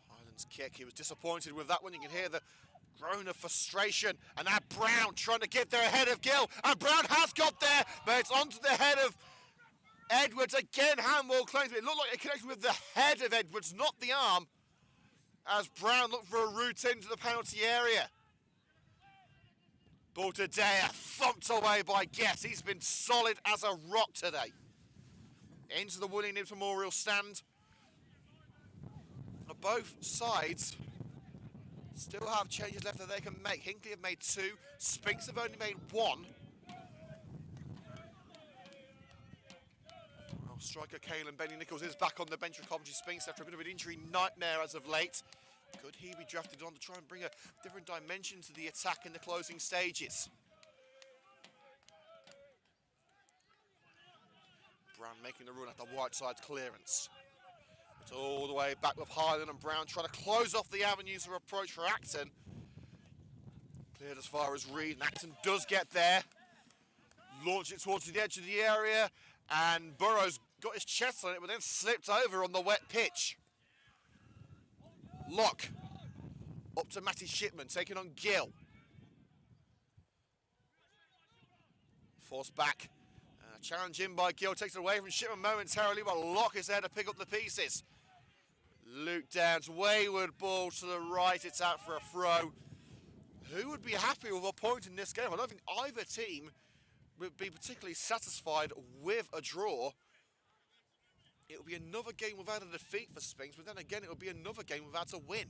Highland's kick, he was disappointed with that one. You can hear the groan of frustration, and now Brown trying to get there ahead of Gill, and Brown has got there, but it's onto the head of Edwards. Again, handball claims, but it looked like it connected with the head of Edwards, not the arm, as Brown looked for a route into the penalty area. Ball to Dare, thumped away by Guess. He's been solid as a rock today. Into the William Knibbs Memorial stand. Both sides still have changes left that they can make. Hinckley have made 2. Sphinx have only made 1. Well, striker Caelan Benny Nichols is back on the bench for Coventry Sphinx after a bit of an injury nightmare as of late. Could he be drafted on to try and bring a different dimension to the attack in the closing stages? Brown making the run at the right side clearance. It's all the way back with Highland and Brown trying to close off the avenues of approach for Acton. Cleared as far as Reed, and Acton does get there. Launch it towards the edge of the area, and Burrows got his chest on it, but then slipped over on the wet pitch. Lock up to Matty Shipman, taking on Gill. Forced back. Challenge in by Gill, takes it away from Shipman momentarily, but Locke is there to pick up the pieces. Luke Downs, wayward ball to the right, it's out for a throw. Who would be happy with a point in this game? I don't think either team would be particularly satisfied with a draw. It will be another game without a defeat for Sphinx, but then again it will be another game without a win.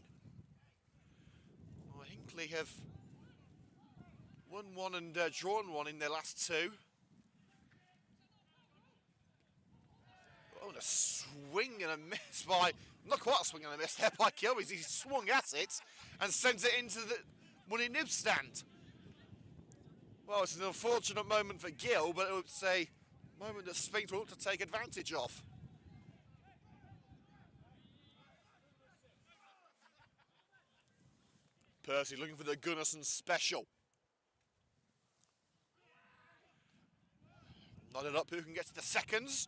Well, Hinckley have won one and drawn one in their last two. Oh, and a swing and a miss by, not quite a swing and a miss there by Kilby. He swung at it and sends it into the money nib stand. Well, it's an unfortunate moment for Gill, but it's a moment that Sphinx will look to take advantage of. Percy looking for the Gunnarsson special. Nodded up, who can get to the seconds?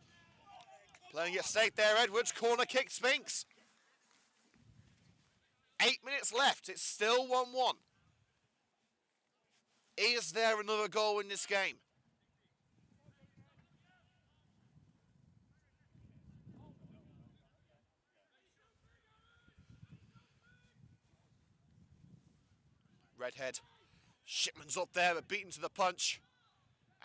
Playing it safe there, Edwards, corner kick, Sphinx. 8 minutes left, it's still 1-1. Is there another goal in this game? Redhead. Shipman's up there, but beaten to the punch.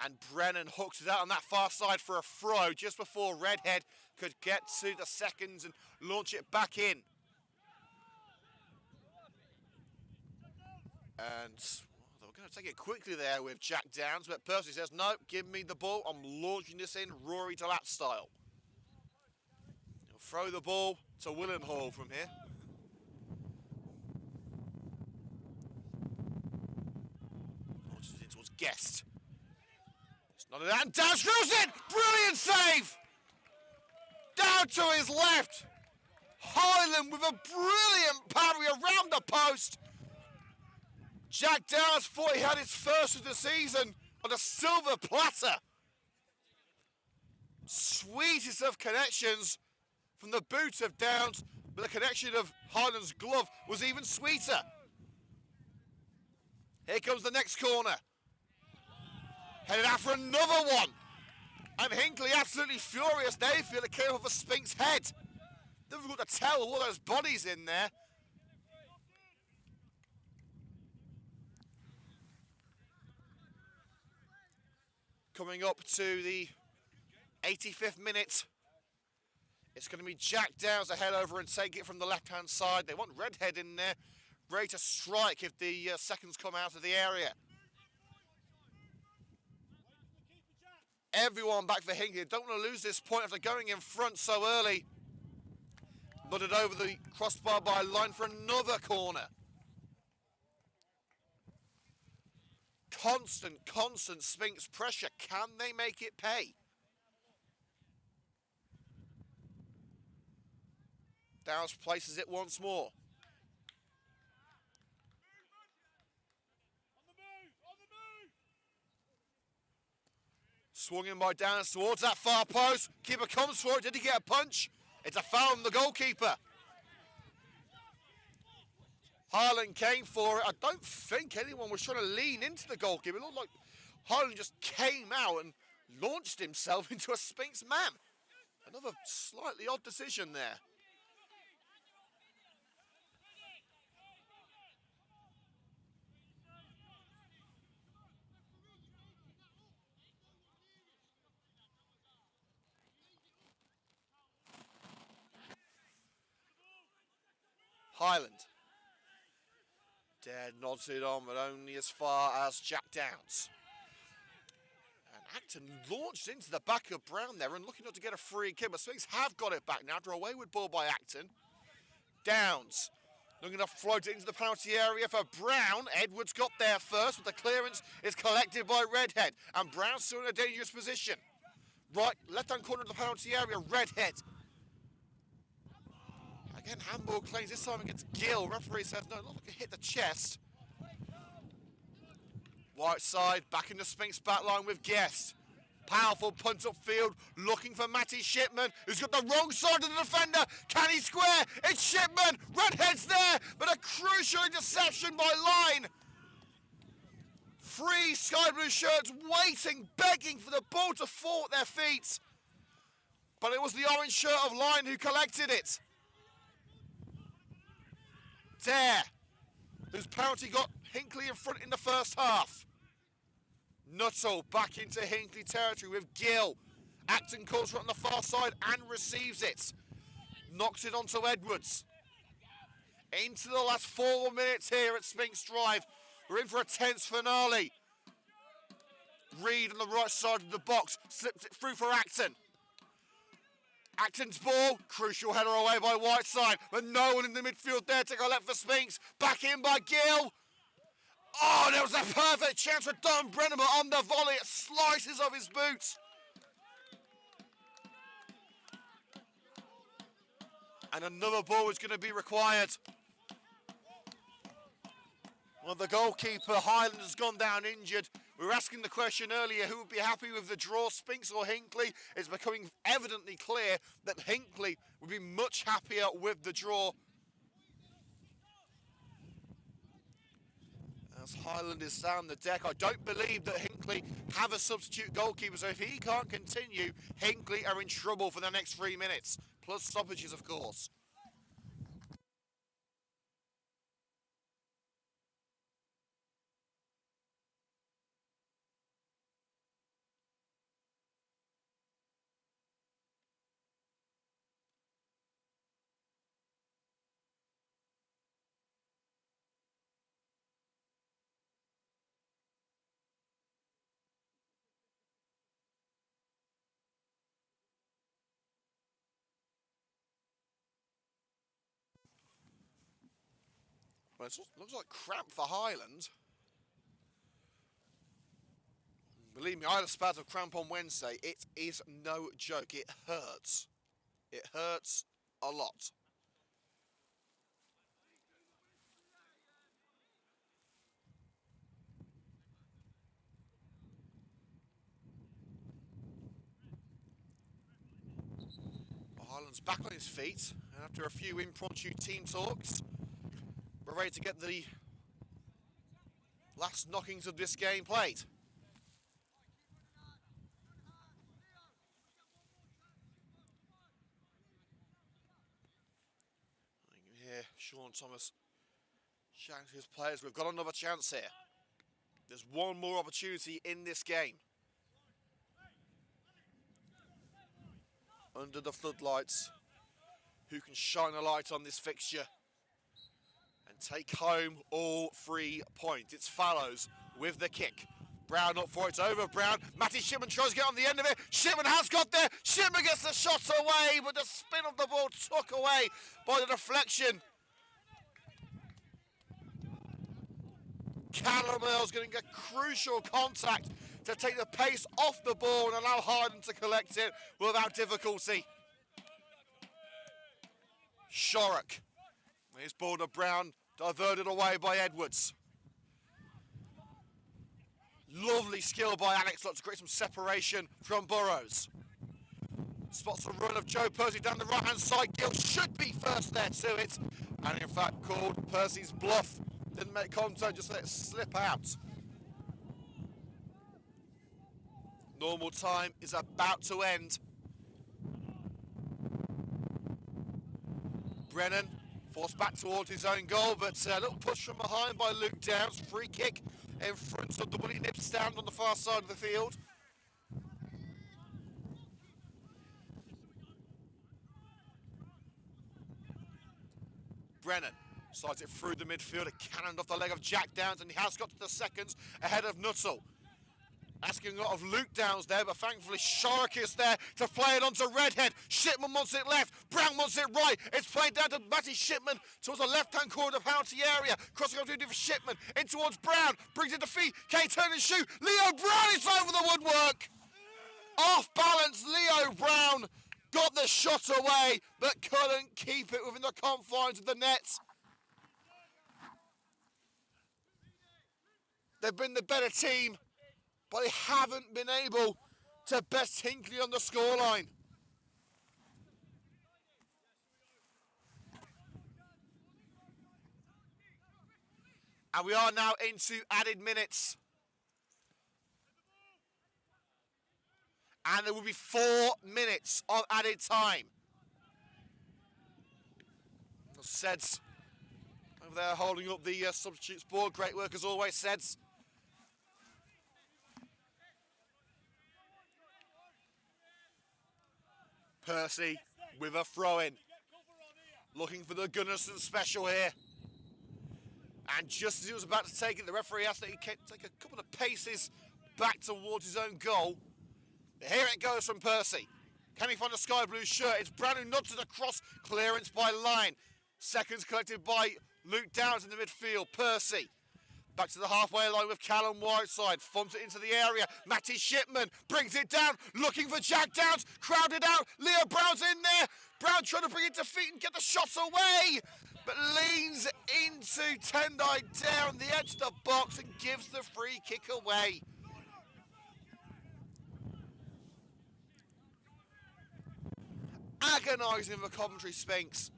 And Brennan hooks it out on that far side for a throw just before Redhead could get to the seconds and launch it back in. And they were going to take it quickly there with Jack Downs, but Percy says, no, give me the ball. I'm launching this in Rory to lap style. He'll throw the ball to Willenhall from here. Launches it towards Guest. It's not an and Downs throws it! Brilliant save! Down to his left. Highland with a brilliant parry around the post. Jack Downs thought he had his first of the season on a silver platter. Sweetest of connections from the boot of Downs, but the connection of Highland's glove was even sweeter. Here comes the next corner. Headed out for another one. And Hinckley absolutely furious. They feel it came off a Sphinx head. Difficult to tell all those bodies in there. Coming up to the 85th minute. It's going to be Jack Downs to head over and take it from the left-hand side. They want Redhead in there, ready to strike if the seconds come out of the area. Everyone back for Hinckley. Don't want to lose this point after going in front so early. Butted over the crossbar by line for another corner. Constant Sphinx pressure. Can they make it pay? Downs places it once more. Swung in by Downs towards that far post. Keeper comes for it. Did he get a punch? It's a foul on the goalkeeper. Highland came for it. I don't think anyone was trying to lean into the goalkeeper. It looked like Highland just came out and launched himself into a Sphinx man. Another slightly odd decision there. Highland. Dead nods it on, but only as far as Jack Downs. And Acton launched into the back of Brown there and looking up to get a free kick, but Sphinx have got it back now after a wayward ball by Acton. Downs looking to float it into the penalty area for Brown. Edwards got there first, but the clearance is collected by Redhead, and Brown's still in a dangerous position. Right, left-hand corner of the penalty area, Redhead. Again, handball claims this time against Gill. Referee says, no, look, it hit the chest. Whiteside, back in the Sphinx back line with Guest. Powerful punt upfield, looking for Matty Shipman, who's got the wrong side of the defender. Can he square? It's Shipman. Redhead's there, but a crucial interception by Line. Three sky blue shirts waiting, begging for the ball to fall at their feet. But it was the orange shirt of Line who collected it. Dare, whose penalty got Hinckley in front in the first half. Nuttall back into Hinckley territory with Gill. Acton calls for it on the far side and receives it. Knocks it onto Edwards. Into the last 4 minutes here at Sphinx Drive. We're in for a tense finale. Reed on the right side of the box. Slips it through for Acton. Acton's ball. Crucial header away by Whiteside. But no one in the midfield there to collect for Sphinx. Back in by Gill. Oh, there was a perfect chance for Don Brennan, but on the volley, it slices off his boot. And another ball is going to be required. Well, the goalkeeper, Highland, has gone down injured. We were asking the question earlier, who would be happy with the draw, Sphinx or Hinckley? It's becoming evidently clear that Hinckley would be much happier with the draw. As Highland is down the deck, I don't believe that Hinckley have a substitute goalkeeper, so if he can't continue, Hinckley are in trouble for the next 3 minutes, plus stoppages, of course. Well, it looks like crap for Highland. Believe me, I had a spasm of cramp on Wednesday. It is no joke. It hurts. It hurts a lot. Highland's back on his feet, and after a few impromptu team talks, we're ready to get the last knockings of this game played. You can hear Sean Thomas shouting to his players, we've got another chance here. There's one more opportunity in this game. Under the floodlights, who can shine a light on this fixture and take home all 3 points? It's Fallows with the kick. Brown up for it, over Brown. Matty Shipman tries to get on the end of it. Shipman has got there. Shipman gets the shot away, but the spin of the ball took away by the deflection. Callumell's going to get crucial contact to take the pace off the ball and allow Harden to collect it without difficulty. Shorrock. Here's ball to Brown, diverted away by Edwards. Lovely skill by Alex Lott to create some separation from Burrows. Spots the run of Joe Percy down the right-hand side. Gill should be first there to it. And in fact called Percy's bluff. Didn't make contact, just let it slip out. Normal time is about to end. Brennan forced back towards his own goal, but a little push from behind by Luke Downs. Free kick in front of the Willie Nibs stand on the far side of the field. Brennan slides it through the midfield, a cannon off the leg of Jack Downs, and he has got to the seconds ahead of Nuttall. Asking a lot of Luke Downs there, but thankfully Shorrock is there to play it onto Redhead. Shipman wants it left, Brown wants it right. It's played down to Matty Shipman towards the left-hand corner of the penalty area. Crossing over to Shipman, in towards Brown, brings it to feet. Can he turn and shoot? Leo Brown is over the woodwork. Off balance, Leo Brown got the shot away, but couldn't keep it within the confines of the net. They've been the better team, but they haven't been able to best Hinckley on the scoreline. And we are now into added minutes. And there will be 4 minutes of added time. Seds over there holding up the substitutes board. Great work as always, Seds. Percy with a throw-in. Looking for the Gunnarsson special here. And just as he was about to take it, the referee asked that he take a couple of paces back towards his own goal. But here it goes from Percy. Can he find a sky blue shirt? It's Brown who nods it across, clearance by line. Seconds collected by Luke Downs in the midfield. Percy back to the halfway line with Callum Whiteside. Thumps it into the area. Matty Shipman brings it down, looking for Jack Downs. Crowded out. Leo Brown's in there. Brown trying to bring it to feet and get the shots away, but leans into Tendai Dare on the edge of the box and gives the free kick away. Agonising for Coventry Sphinx.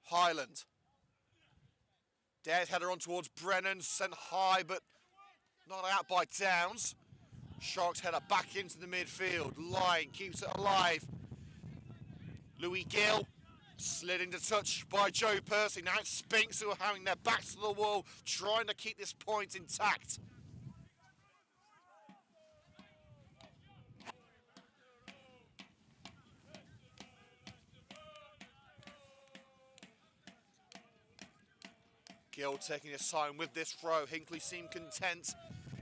Highland. Dare's header on towards Brennan, sent high but not out by Downs. Sharks header back into the midfield. Line keeps it alive. Louis Gill slid into touch by Joe Percy. Now it's Sphinx who are having their backs to the wall, trying to keep this point intact. Gill taking his time with this throw. Hinckley seem content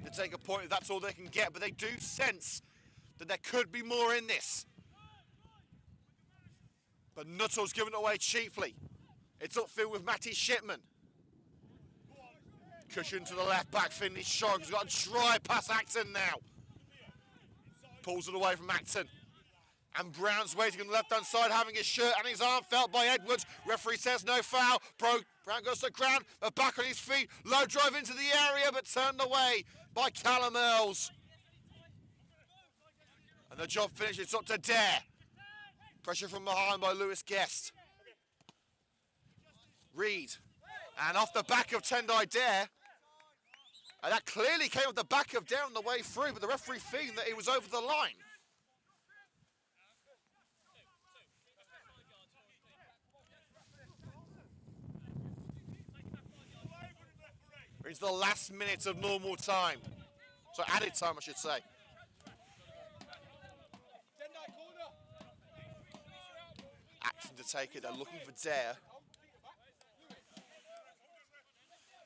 to take a point if that's all they can get, but they do sense that there could be more in this. But Nuttall's given it away cheaply. It's upfield with Matty Shipman. Cushion to the left back, Finley Shark has got a try past Acton now. Pulls it away from Acton. And Brown's waiting on the left-hand side, having his shirt and his arm felt by Edwards. Referee says no foul. Brown goes to the ground, but back on his feet. Low drive into the area, but turned away by Callum Earls. And the job finished. It's up to Dare. Pressure from behind by Lewis Guest. Reed. And off the back of Tendai Dare. And that clearly came off the back of Dare on the way through, but the referee feeling that he was over the line. It's the last minute of normal time. So added time, I should say. Action to take it. They're looking for Dare.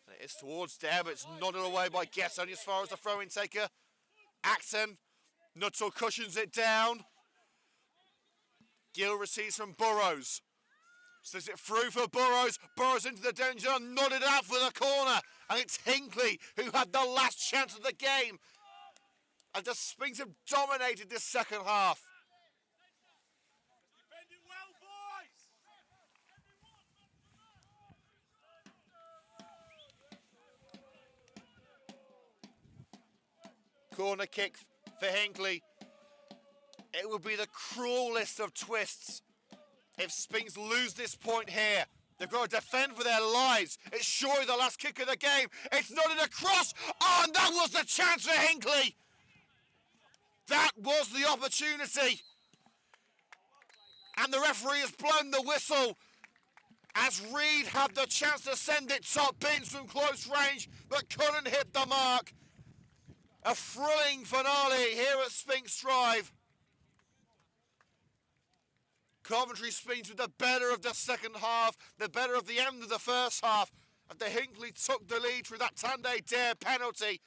And it is towards Dare, but it's nodded away by Guess only as far as the throw-in taker. Acton. Nuttall cushions it down. Gill receives from Burrows. Slips it through for Burrows. Burrows into the danger, nodded out for the corner. And it's Hinckley who had the last chance of the game. And the Sphinx have dominated this second half. Defending well, boys. Corner kick for Hinckley. It would be the cruelest of twists if Sphinx lose this point here. They've got to defend for their lives. It's surely the last kick of the game. It's nodded across. Oh, and that was the chance for Hinckley. That was the opportunity. And the referee has blown the whistle as Reed had the chance to send it top bins from close range, but couldn't hit the mark. A thrilling finale here at Sphinx Drive. Coventry Sphinx with the better of the second half, the better of the end of the first half, after Hinckley took the lead through that Tendai Dare penalty.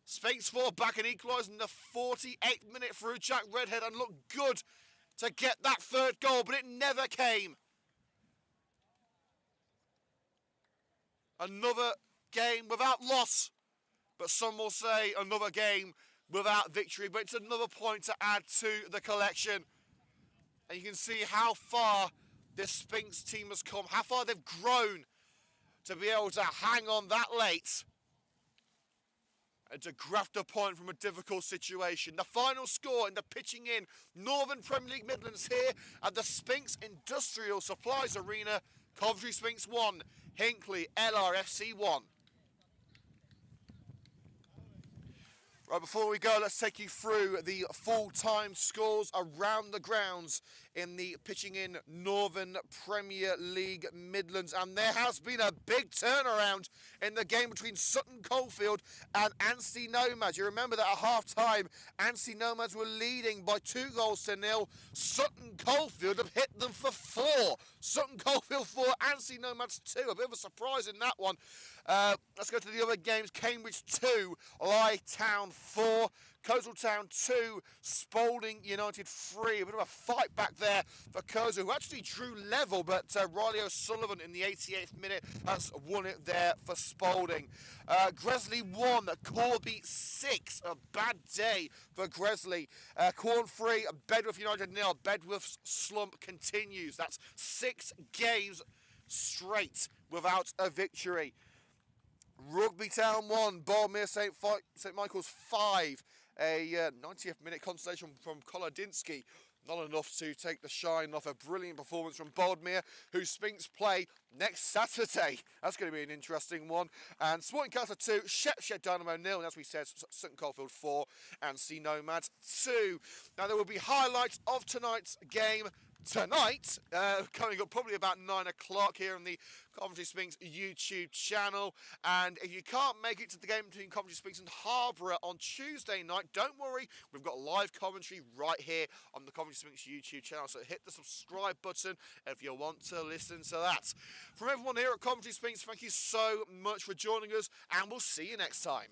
Sphinx 4 back and equalising the 48th minute through Jack Redhead and looked good to get that third goal, but it never came. Another game without loss, but some will say another game without victory, but it's another point to add to the collection. And you can see how far this Sphinx team has come, how far they've grown to be able to hang on that late and to graft a point from a difficult situation. The final score in the pitching in Northern Premier League Midlands here at the Sphinx Industrial Supplies Arena. Coventry Sphinx 1, Hinckley LRFC 1. Right, before we go, let's take you through the full-time scores around the grounds in the pitching in Northern Premier League Midlands. And there has been a big turnaround in the game between Sutton Coldfield and Anstey Nomads. You remember that at half-time, Anstey Nomads were leading by 2-0. Sutton Coldfield have hit them for 4. Sutton Coldfield 4, Anstey Nomads 2. A bit of a surprise in that one. Let's go to the other games. Cambridge 2, Lye Town 4, Coastal Town 2, Spalding United 3. A bit of a fight back there for Coastal, who actually drew level, but Riley O'Sullivan in the 88th minute has won it there for Spalding. Gresley 1, Corby 6. A bad day for Gresley. Corn 3, Bedworth United 0. Bedworth's slump continues. That's 6 games straight without a victory. Rugby Town 1, Boldmere St Michael's 5. A 90th minute consolation from Kolodinsky. Not enough to take the shine off a brilliant performance from Boldmere, whose Sphinx play next Saturday. That's going to be an interesting one. And Sporting Castle 2, Shepshed Dynamo 0, and as we said, Sutton Coldfield 4, and Sea Nomads 2. Now there will be highlights of tonight's game tonight, coming up probably about 9 o'clock here on the Coventry Sphinx YouTube channel. And if you can't make it to the game between Coventry Sphinx and Harborough on Tuesday night, don't worry, we've got live commentary right here on the Coventry Sphinx YouTube channel, so hit the subscribe button if you want to listen to that. From everyone here at Coventry Sphinx, thank you so much for joining us, and we'll see you next time.